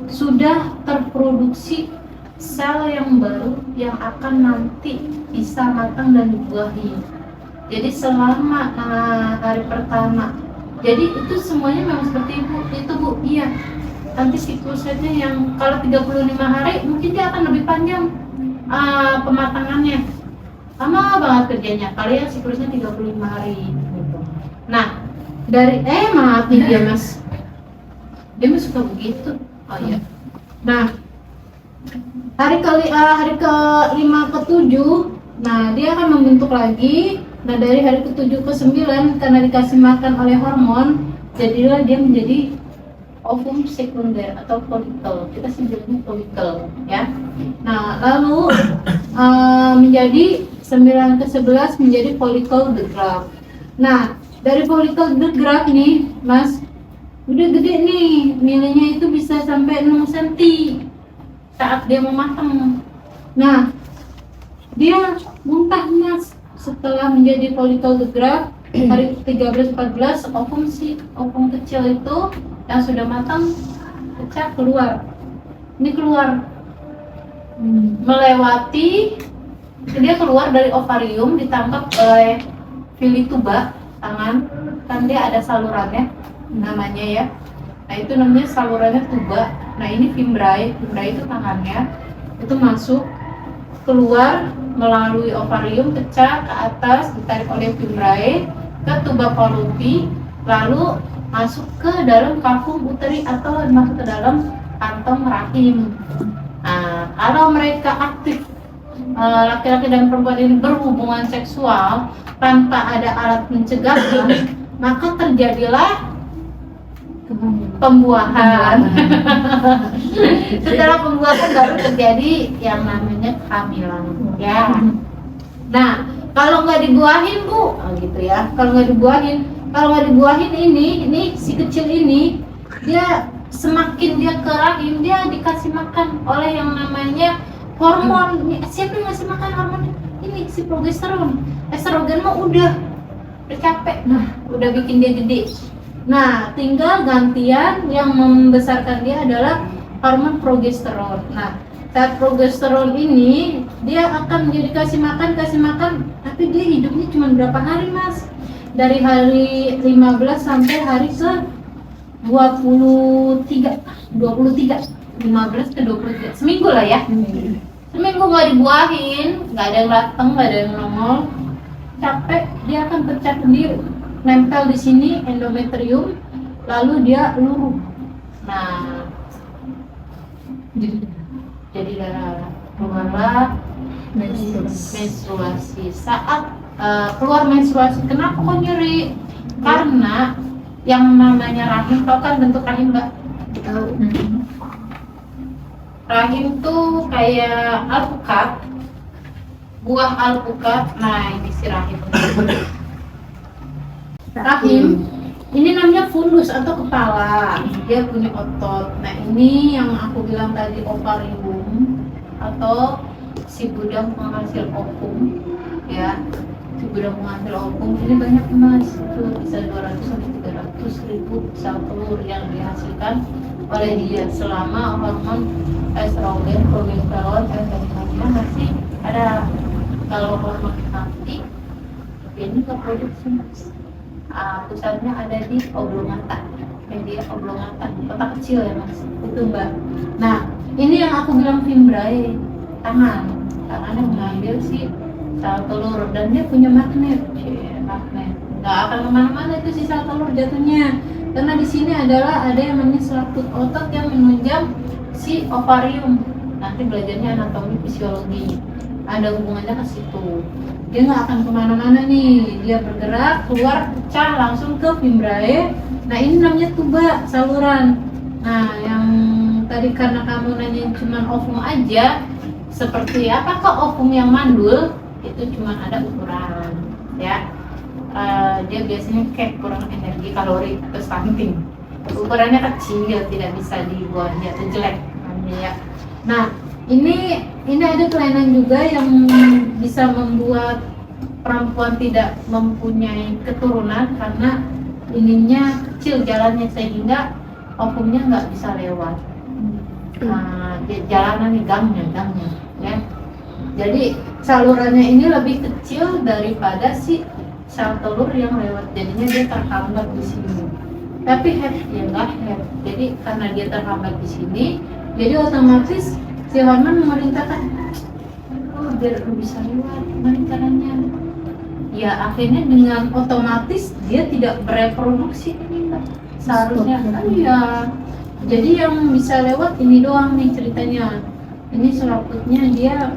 sudah terproduksi sel yang baru yang akan nanti bisa matang dan dibuahi. Jadi selama hari pertama, jadi itu semuanya memang seperti itu bu, iya. Nanti siklusnya yang kalau 35 hari mungkin dia akan lebih panjang pematangannya, lama banget kerjanya. Kalian siklusnya 35 hari gitu. Nah, dari maaf nih dia mas, dia mah suka begitu. Oh iya. Nah, hari ke-5 ke-7, nah dia akan membentuk lagi. Nah, dari hari ke-7 ke-9 karena dikasih makan oleh hormon, jadilah dia menjadi ovum sekunder atau folikel. Kita sebutnya folikel ya. Nah, lalu menjadi 9 ke-11 menjadi folikel the graft. Nah, dari folikel the graft nih, Mas, udah gede nih, nilainya itu bisa sampai 6 cm saat dia mau matang. Nah, dia muntah mas setelah menjadi folikel the graft. Hari 13-14 ovum kecil itu yang sudah matang pecah keluar. Ini keluar melewati, dia keluar dari ovarium, ditangkap oleh fili tuba tangan. kan dia ada salurannya namanya ya. Nah itu namanya salurannya tuba. Nah ini fimbriae, fimbriae itu tangannya itu masuk keluar melalui ovarium, pecah ke atas, ditarik oleh fimbriae ke tuba Fallopi, lalu masuk ke dalam kafum uteri atau masuk ke dalam kantong rahim. Nah, kalau mereka aktif laki-laki dan perempuan ini berhubungan seksual tanpa ada alat pencegahnya, maka terjadilah pembuahan. Setelah pembuahan baru terjadi yang namanya kehamilan. Ya. Nah, kalau nggak dibuahin Bu, gitu ya. Kalau nggak dibuahin ini si kecil ini dia semakin dia ke rahim dia dikasih makan oleh yang namanya hormon. Siapa yang ngasih makan hormon ini? Si progesteron. Estrogen mah udah capek, udah bikin dia gede. Nah, tinggal gantian yang membesarkan dia adalah hormon progesteron. Nah, saat progesteron ini dia akan dikasih makan, tapi dia hidupnya cuma berapa hari, Mas? Dari hari 15 sampai hari ke 23, 15 ke 23, seminggu lah ya. Seminggu nggak dibuahin, nggak ada yang datang, nggak ada yang nongol, capek, dia akan pecah sendiri, nempel di sini endometrium, lalu dia luruh. Nah, jadi darah, keluarlah menstruasi. Saat keluar menstruasi, kenapa kok nyeri? Karena yang namanya rahim, tau kan bentuk rahim Mbak? Tahu. Rahim tuh kayak alpukat, buah alpukat. Nah ini si rahim. Rahim ini namanya fundus atau kepala, dia punya otot. Nah ini yang aku bilang tadi ovarium atau si gudang penghasil ovum ya. Si gudang penghasil ovum ini banyak Mas, itu bisa 200 sampai 300 ribu sel telur yang dihasilkan oleh dia selama hormon estrogen, progesteron, FSH-nya masih ada. Kalau hormon mati, ini nggak produksi Mas. Pusatnya ada di oblongata, media oblongata, kotak kecil ya Mas, itu Mbak. Nah ini yang aku bilang fimbriae, tangannya mengambil si sel telur dan dia punya magnet, nggak akan kemana-mana itu si sel telur jatuhnya, karena di sini adalah ada yang namanya selaput otot yang menunjang si ovarium. Nanti belajarnya anatomi fisiologi, ada hubungannya ke situ. Dia nggak akan kemana-mana nih, dia bergerak keluar pecah langsung ke fimbriae. Nah ini namanya tuba, saluran. Nah yang tadi karena kamu nanya cuma ovum aja, seperti apakah ovum yang mandul? Itu cuma ada ukuran ya. Dia biasanya kayak kurang energi, kalori, atau stunting. Ukurannya kecil, tidak bisa dibuatnya atau jelek ya. Nah ini ada kelainan juga yang bisa membuat perempuan tidak mempunyai keturunan karena ininya kecil jalannya sehingga ovumnya nggak bisa lewat. Jalanan gangnya ya. Jadi salurannya ini lebih kecil daripada si sel telur yang lewat, jadinya dia terhambat di sini. Tapi head ya nggak head. Jadi karena dia terhambat di sini, jadi otomatis si hormon memerintahkan, biar bisa lewat memerintahkannya. Ya akhirnya dengan otomatis dia tidak bereproduksi ini kan. Seharusnya kan ya. Jadi yang bisa lewat ini doang nih ceritanya. Ini selaputnya dia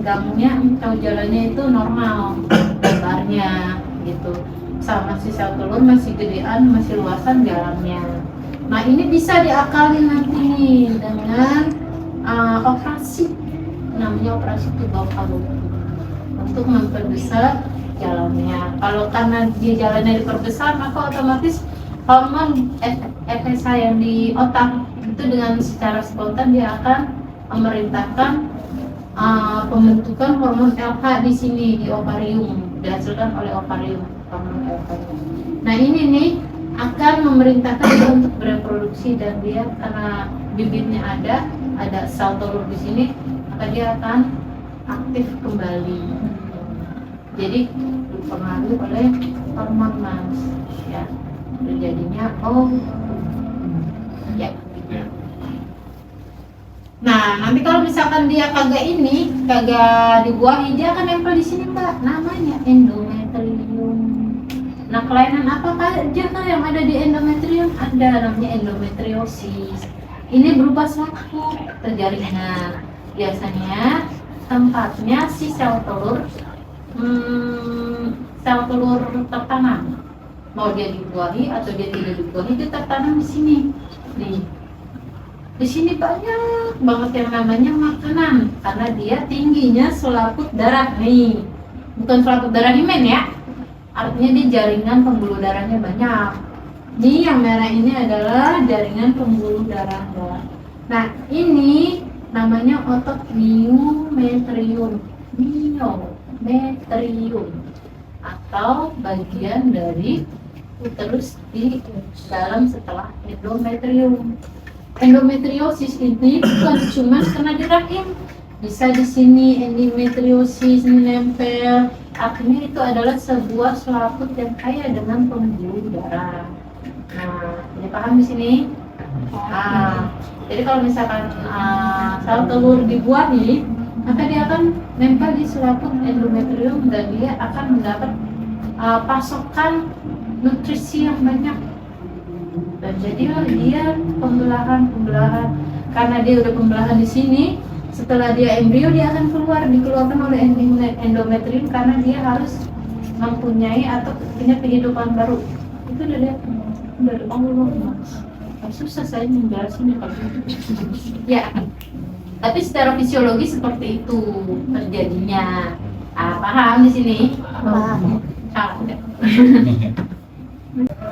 gangnya atau jalannya itu normal, lebarnya gitu. Sama si sel telur masih gedean, masih luasan jalannya. Nah ini bisa diakalin nanti nih dengan operasi, namanya operasi tuba Fallopi untuk memperbesar jalannya. Kalau karena dia jalannya diperbesar, maka otomatis hormon FSH yang di otak itu dengan secara spontan dia akan memerintahkan pembentukan hormon LH di sini di ovarium, dihasilkan oleh ovarium, hormon LH. Nah ini nih akan memerintahkan dia untuk bereproduksi, dan dia karena bibitnya ada sel telur di sini, maka dia akan aktif kembali. Jadi dipengaruhi oleh hormon Mas. ya. Dan jadinya oh ya. Nah, nanti kalau misalkan dia kagak dibuahi, dia akan nempel di sini Mbak, namanya endometrium. Nah, kelainan apa aja kan yang ada di endometrium? Ada namanya endometriosis. Ini berubah sewaktu terjadinya. Biasanya tempatnya si sel telur tertanam. Mau dia dibuahi atau dia tidak dibuahi, dia tertanam di sini. Nih. Di sini banyak banget yang namanya makanan karena dia tingginya selaput darah nih. Bukan selaput darah himen ya. Artinya dia jaringan pembuluh darahnya banyak. Ini yang merah ini adalah jaringan pembuluh darah. Nah, ini namanya otot myometrium. Myometrium atau bagian dari uterus di dalam setelah endometrium. Endometriosis ini bukan cuma kena di rahim, bisa di sini endometriosis menempel. Artinya itu adalah sebuah selaput yang kaya dengan pembuluh darah. Nah, ini paham di sini? Nah, jadi kalau misalkan sel telur dibuahi, maka dia akan nempel di selaput endometrium dan dia akan mendapat pasokan nutrisi yang banyak. Dan jadilah dia pembelahan karena dia udah pembelahan di sini. Setelah dia embrio, dia akan dikeluarkan oleh endometrium karena dia harus mempunyai atau punya kehidupan baru. Itu udah lihat dari Allah. Susah saya menjelaskan ya. Tapi secara fisiologi seperti itu terjadinya. Paham di sini? Paham.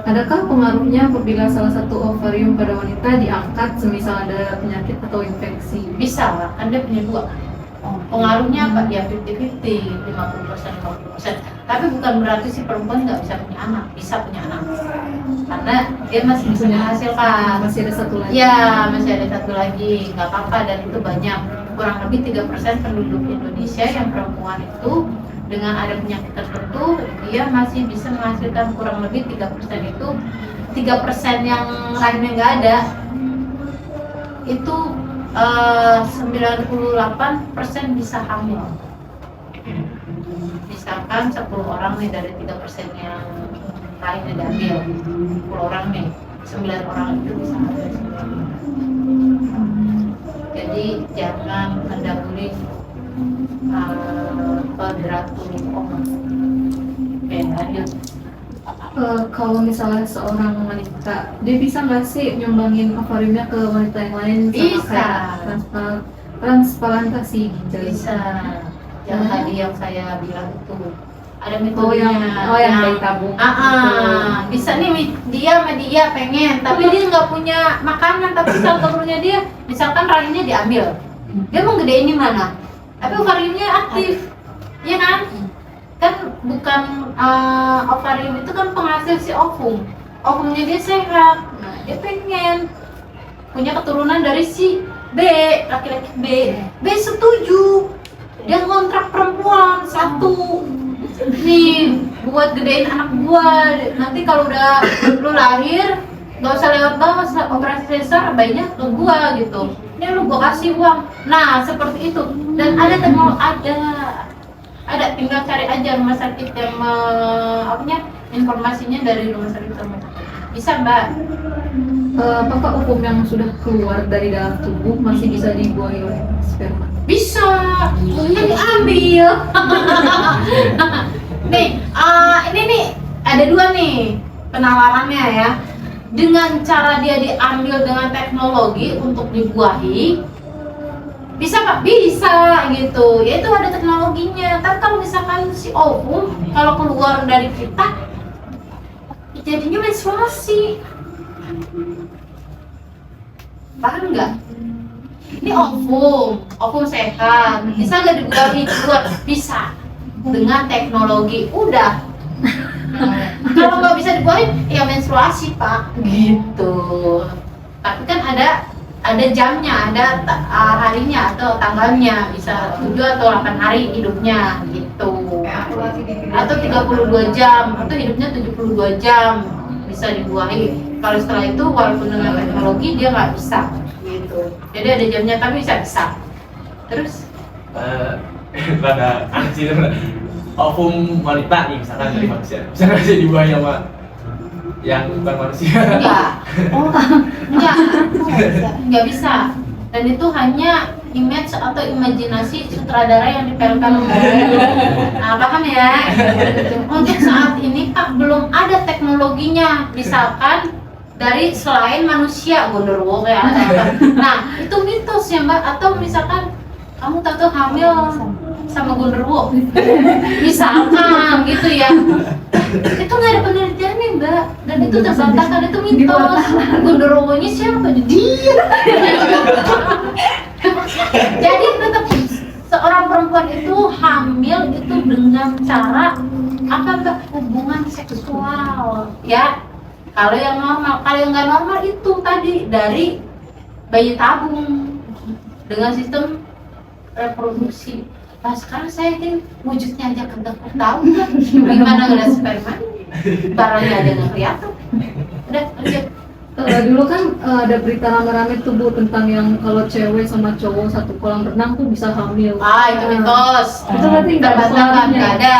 Adakah pengaruhnya apabila salah satu ovarium pada wanita diangkat semisal ada penyakit atau infeksi? Bisa lah, kan dia punya dua. Pengaruhnya apa? Ya 50-50, 50%. Tapi bukan berarti si perempuan nggak bisa punya anak, bisa punya anak. Karena dia masih bisa menghasilkan. Masih ada satu lagi. Ya, masih ada satu lagi, nggak apa-apa dan itu banyak. Kurang lebih 3% penduduk Indonesia yang perempuan itu dengan ada penyakit tertentu, dia masih bisa menghasilkan kurang lebih 3% itu. 3% yang lainnya nggak ada, itu 98% bisa hamil. Misalkan 10 orang nih dari 3% yang lainnya diambil, 10 orang nih, 9 orang itu bisa hamil. Jadi jangan mendahului quadratul omen. Oke, lanjut. Kalau misalnya seorang wanita, dia bisa nggak sih nyumbangin ovariumnya ke wanita yang lain? Bisa. Transplantasi gitu. Bisa. Yang tadi yang saya bilang itu ada metodenya. yang dari tabung. Bisa nih dia sama dia pengen, tapi dia nggak punya makanan, tapi sel telurnya dia, misalkan rahimnya diambil, dia mau gedein di mana? Tapi ovariumnya aktif, ya kan? Kan bukan ovarium itu kan penghasil si ovum. Ovumnya dia sehat, nah dia pengen punya keturunan dari si B, laki-laki B setuju, dia ngontrak perempuan satu, nih buat gedein anak gua. Nanti kalau udah lu lahir, gak usah lewat bawah, operasi sesar, bayinya ke gua gitu. Ini lu gua kasih uang. Nah seperti itu. Dan ada tinggal cari aja rumah sakit yang informasinya dari rumah sakit. Bisa Mbak. Apakah ovum yang sudah keluar dari dalam tubuh masih bisa dibuahi oleh sperma? Bisa, kan diambil. Nih, ini nih ada dua nih penawarannya ya. Dengan cara dia diambil dengan teknologi untuk dibuahi, bisa Pak? Bisa gitu. Ya itu ada teknologinya. Tapi kalau misalkan si ovum kalau keluar dari kita, jadinya menstruasi. Paham nggak? Ini ovum sehat. Bisa nggak dibuahi keluar? Bisa. Dengan teknologi. Udah. Kalau nggak bisa dibuahi, ya menstruasi Pak. Gitu. Tapi kan ada jamnya, ada harinya atau tanggalnya, bisa 7 atau 8 hari hidupnya gitu. tuh, atau 32 jam atau hidupnya 72 jam bisa dibuahi. Kalau setelah itu walaupun dengan teknologi dia nggak bisa gitu, jadi ada jamnya tapi bisa. Terus pada anjir ovum wanita nih misalkan dari manusia bisa nggak sih dibuahi sama yang bukan manusia? Nggak bisa. Dan itu hanya image atau imajinasi sutradara yang dipelkan. Nah, paham ya? Untuk saat ini Pak belum ada teknologinya, misalkan dari selain manusia, Gondorwo kayak apa. Nah, itu mitos ya Mbak. Atau misalkan kamu tahu hamil sama Gondorwo, misalkan gitu ya. Itu nggak ada penelitiannya Mbak, dan itu terbantahkan, itu mitos. Gondorwonya siapa? Dia. Jadi tetap seorang perempuan itu hamil itu dengan cara apa Mbak? Hubungan seksual ya. Kalau yang normal, kalau yang nggak normal itu tadi dari bayi tabung dengan sistem reproduksi. Nah sekarang saya ini wujudnya aja kagak tahu kan gimana ngeliat sperma, barangnya aja nggak kelihatan. Udah lanjut. Dulu kan ada berita rame-rame tuh Bu tentang yang kalau cewek sama cowok satu kolam renang tuh bisa hamil. Itu mitos. Itu berarti nggak ada Terbantahkan, soalnya. nggak ada.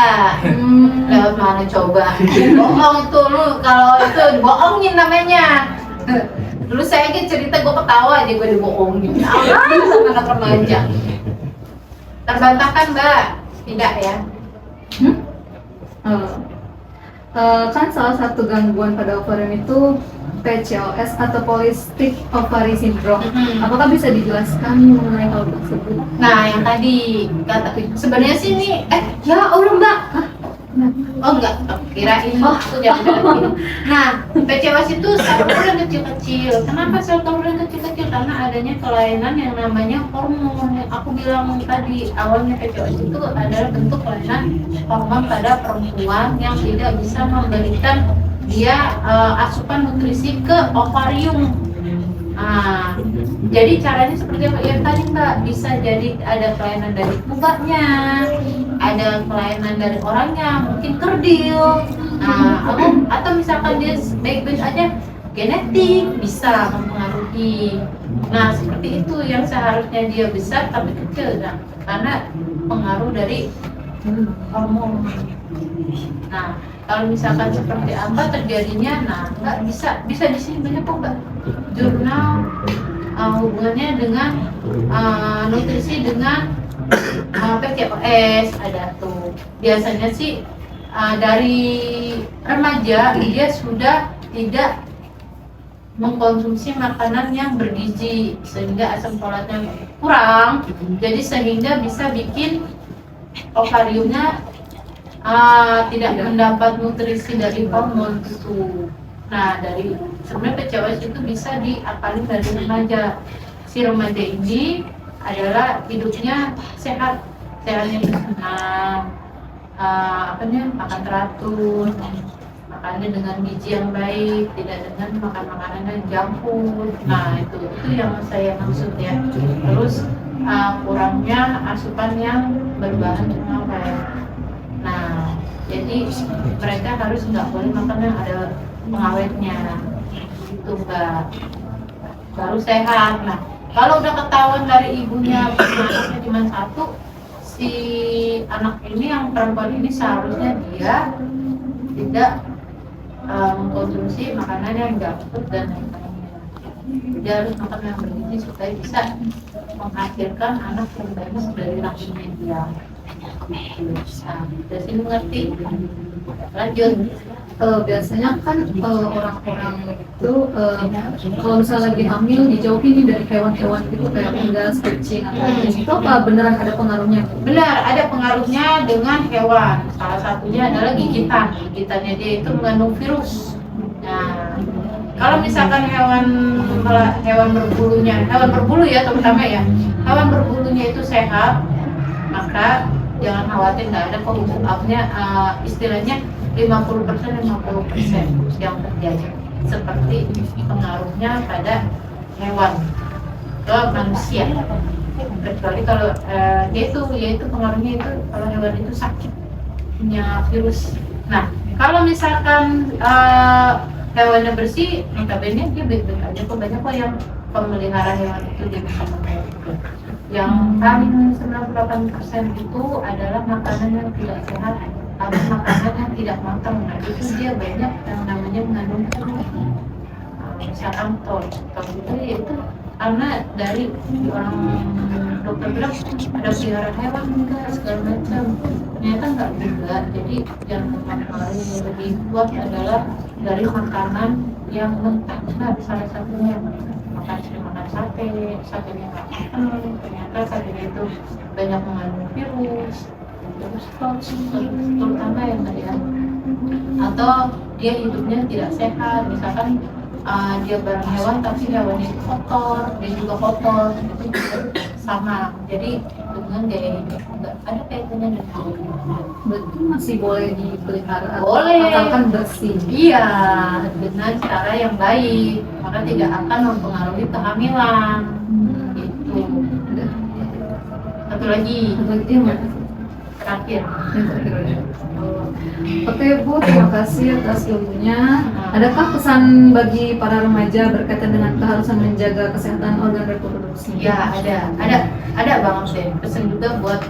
Lewat mana coba? Bohong tuh lu, kalau itu bohongin namanya. Dulu saya kan cerita gue ketawa aja gue dibohongin. Sama anak remaja. Terbantahkan Mbak? Tidak ya? Kan salah satu gangguan pada ovarium itu PCOS atau Polycystic Ovary Syndrome. Apakah bisa dijelaskan mengenai hal tersebut? Nah yang tadi kata sebenarnya sih ini ya Allah Mbak. Oh enggak, kirain aku jangan. Nah, PCOS itu sel telur yang kecil-kecil. Kenapa sel telur yang kecil-kecil? Karena adanya kelainan yang namanya hormon. Yang aku bilang tadi, awalnya PCOS itu adalah bentuk kelainan hormon pada perempuan yang tidak bisa memberikan dia asupan nutrisi ke ovarium. Nah, jadi caranya seperti apa? Ya tadi Mbak, bisa jadi ada kelainan dari pubaknya, ada kelainan dari orangnya, mungkin kerdil. Nah, atau misalkan dia baik-baik aja, genetik bisa mempengaruhi. Nah, seperti itu yang seharusnya dia besar tapi kecil, nah, karena pengaruh dari hormon. Nah, kalau misalkan seperti apa terjadinya, nah Mbak bisa di sini banyak kok Mbak jurnal hubungannya dengan nutrisi dengan PCOS ada tuh. Biasanya sih dari remaja dia sudah tidak mengkonsumsi makanan yang bergizi sehingga asam folatnya kurang, jadi sehingga bisa bikin ovariumnya tidak mendapat nutrisi dari hormon itu. Nah, dari sebenarnya PCOS itu bisa diakalin dari remaja. Si remaja ini adalah hidupnya sehat, sehatnya bersenam, makan teratur, makannya dengan gizi yang baik, tidak dengan makan makanan yang junk food. Nah, itu yang saya maksud ya. Terus kurangnya asupan yang berbahan pengawet. Nah, jadi mereka harus nggak boleh makan yang ada pengawetnya, itu Mbak. Baru sehat. Nah, kalau udah ketahuan dari ibunya anaknya cuma satu, si anak ini yang perempuan ini seharusnya dia tidak mengkonsumsi makanan yang junk food dan lain-lainnya. Dia harus makan yang bergizi supaya bisa menghasilkan anak yang bagus dari rahimnya dia. Dari sini mengerti. Lanjut. Biasanya kan orang-orang itu kalau misalnya lagi hamil dijauhin nih dari hewan-hewan gitu kayak unggas, kucing atau itu apa beneran ada pengaruhnya? Benar, ada pengaruhnya dengan hewan. Salah satunya adalah gigitan. Gigitannya dia itu mengandung virus. Nah, kalau misalkan hewan berbulu ya terutama ya, hewan berbulunya itu sehat, maka jangan khawatir, nggak ada kok istilahnya 50% yang terjadi seperti pengaruhnya pada hewan ke manusia. kecuali kalau dia itu pengaruhnya itu kalau hewan itu sakit punya virus. Nah kalau misalkan hewannya bersih, notabene dia baik-baik aja kok. Banyak kok yang pemelihara hewan itu dia bisa makan itu. Yang paling 98% itu adalah makanan yang tidak sehat atau makanan yang tidak matang. Nah itu dia banyak yang namanya mengandung virus. Misalkan tol itu ya itu karena dari orang dokter bilang ada pelihara hewan enggak segala macam, ternyata enggak juga. Jadi yang paling lebih kuat adalah dari makanan yang mentah. Nah, salah satunya makan satenya nggak matang, ternyata satenya itu banyak mengandung virus, terus terutama yang tadi ya, atau dia hidupnya tidak sehat, misalkan dia barang hewan tapi hewannya itu kotor, dia juga kotor, itu juga sama. Jadi dengan gaya hidup nggak ada kaitannya dengan Berarti masih boleh dipelihara, boleh, asalkan bersih. iya, dengan cara yang baik, maka tidak akan mempengaruhi kehamilan. Itu satu lagi Berarti yang mana? terakhir. Yang terakhir aja. Oke Bu, terima kasih atas ilmunya. Adakah pesan bagi para remaja berkaitan dengan keharusan menjaga kesehatan organ reproduksi? Ya ada banget deh. Pesan juga buat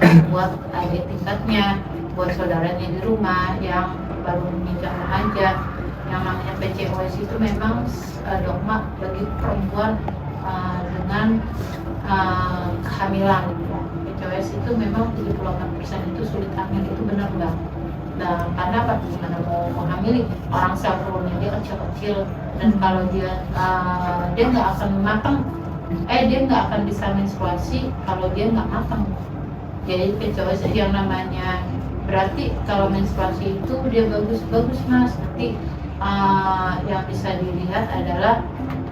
adik tingkatnya, buat saudaranya di rumah yang baru menikah remaja. Yang namanya PCOS itu memang dogma bagi perempuan dengan kehamilan. PCOS itu memang 78% itu sulit hamil, itu benar nggak? Nah, karena apa? Gimana mau menghamili orang sel telurnya dia kecil-kecil, dan kalau dia nggak akan matang, dia nggak akan bisa menstruasi kalau dia nggak matang. Jadi PCOS yang namanya berarti kalau menstruasi itu dia bagus mas. Nanti yang bisa dilihat adalah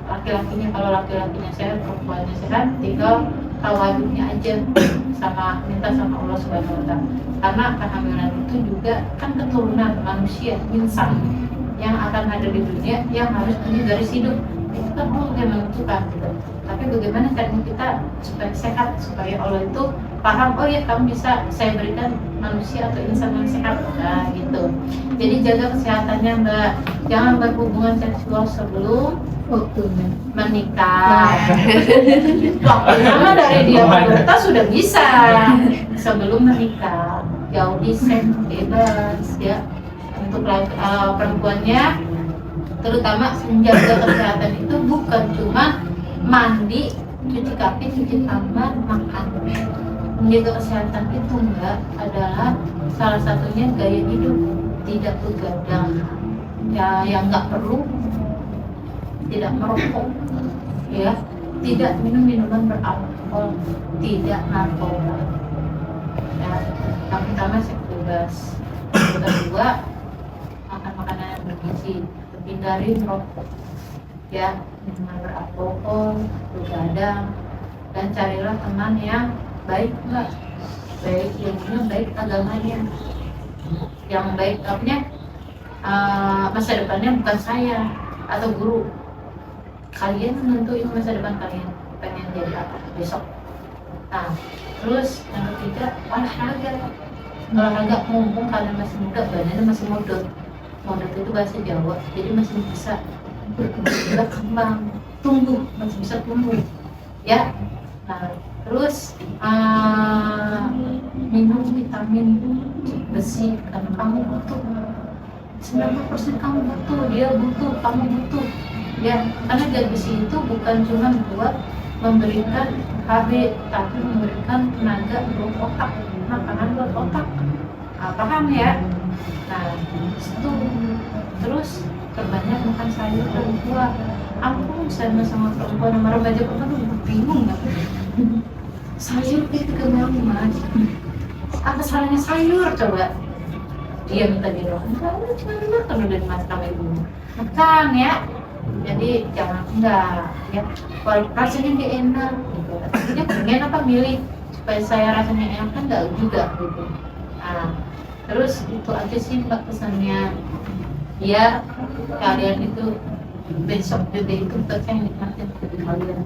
laki-lakinya. Kalau laki-lakinya sehat, perempuannya sehat, tinggal tawaduknya aja minta sama Allah Subhanahu wa Ta'ala. Karena kehamilan itu juga kan keturunan manusia insan yang akan ada di dunia yang harus punya garis hidup. Itu kan Allah yang menentukan gitu. Tapi bagaimana caranya kita supaya sehat, supaya Allah itu paham, oh ya kamu bisa saya berikan manusia atau insan yang sehat, nah gitu. Jadi jaga kesehatannya Mbak, jangan berhubungan seksual sebelum Waktunya menikah. Waktunya dari dia pubertas sudah bisa, sebelum menikah jauhi seks bebas ya. Untuk perempuannya terutama menjaga kesehatan itu bukan cuma mandi, cuci kaki, cuci kamar, makan. Menjaga kesehatan itu enggak adalah salah satunya gaya hidup, tidak begadang ya, yang enggak perlu, tidak merokok ya, tidak minum minuman beralkohol, tidak narkoba ya. Yang pertama seks bebas, yang kedua makan makanan yang bergizi, hindari merokok ya, minuman beralkohol, begadang, dan carilah teman yang baik Mbak, baik ilmunya, baik agamanya, yang baik artinya masa depannya bukan saya atau guru. Kalian menentuin masa depan kalian pengen jadi apa besok. Nah, terus yang ketiga olahraga mumpung kalian masih muda, badannya masih modot itu bahasa Jawa, jadi masih bisa berkembang, tumbuh, masih bisa tumbuh ya. Nah, terus minum vitamin besi karena kamu butuh, 90% kamu butuh, dia butuh, kamu butuh ya. Karena zat besi itu bukan cuma buat memberikan KB, tapi memberikan tenaga buat otak, makanan buat otak. Paham ya? Nah, itu terus terbanyak makan sayur dan buah. Ampun, saya sama perempuan sama remaja perempuan bingung nggak? Sayur itu kemana mas? Apa salahnya sayur coba? Dia minta di ruang, enggak, cuma makan udah dimakan ibu. Makan ya. Jadi jangan enggak ya. Kalau rasanya dia enak, gitu. Dia pengen apa milih supaya saya rasanya enak kan enggak juga gitu. Nah, terus itu aja sih Mbak pesannya. Biar kalian itu besok gede itu tetap yang nikmatin kalian.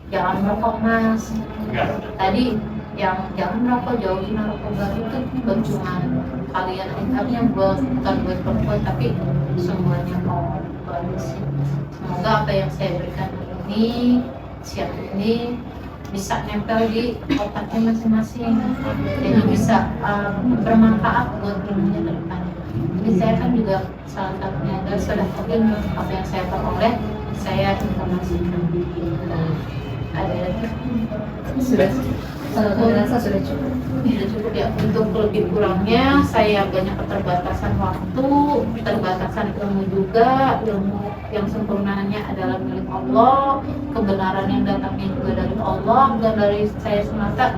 jangan merokok mas. Enggak. Tadi yang jangan merokok, jauhin narkoba itu bukan cuma kalian ingatnya bukan buat perempuan tapi semuanya mau sih. Semoga apa yang saya berikan ini siang ini bisa nempel di otaknya masing-masing, jadi bisa bermanfaat buat ilmunya ke depan. Jadi saya kan juga salah satunya adalah sudah ilmu apa yang saya peroleh saya informasikan. Ada lagi? Sudah. Kalau rasa sudah cukup. Sudah cukup ya. Untuk lebih kurangnya saya banyak keterbatasan waktu, keterbatasan ilmu juga. Ilmu yang sempurnanya adalah milik Allah, kebenaran yang datangnya juga dari Allah, bukan dari saya semata.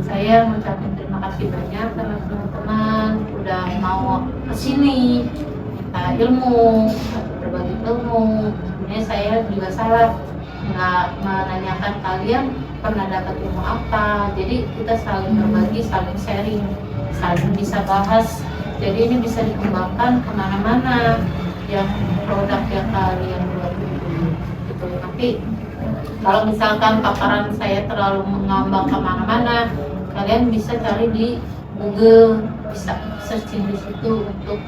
Saya mengucapkan terima kasih banyak sama teman-teman udah mau kesini minta ilmu, berbagi ilmu. Ini saya juga salah nggak menanyakan kalian pernah dapat ilmu apa. Jadi kita saling berbagi, saling sharing, saling bisa bahas. Jadi ini bisa dikembangkan kemana-mana yang produk yang kalian buat gitu. Tapi kalau misalkan paparan saya terlalu mengambang kemana-mana, kalian bisa cari di Google, bisa searching di situ untuk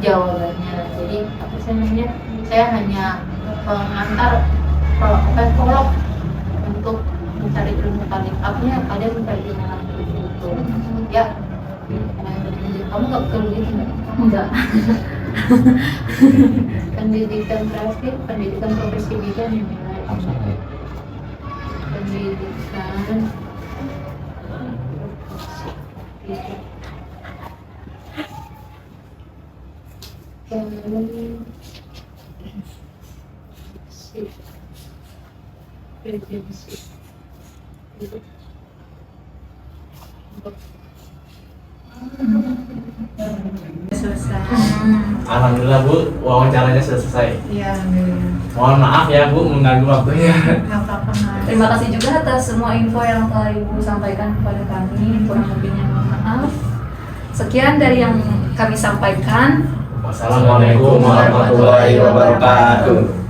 jawabannya. Jadi apa sih namanya? Saya hanya pengantar prolog untuk mencari ilmu kalian. Artinya kalian mencari ilmu itu. Ya, kamu nggak perlu gitu nggak? Enggak. Pendidikan terakhir, pendidikan profesi bidan yang nilai. Pendidikan Selesai. Alhamdulillah Bu, wawancaranya sudah selesai. Iya, alhamdulillah. Mohon maaf ya Bu mengganggu waktunya. Nggak apa-apa, Mas. Terima kasih juga atas semua info yang telah Ibu sampaikan kepada kami. Kurang lebihnya mohon maaf. Sekian dari yang kami sampaikan. Wassalamualaikum warahmatullahi wabarakatuh.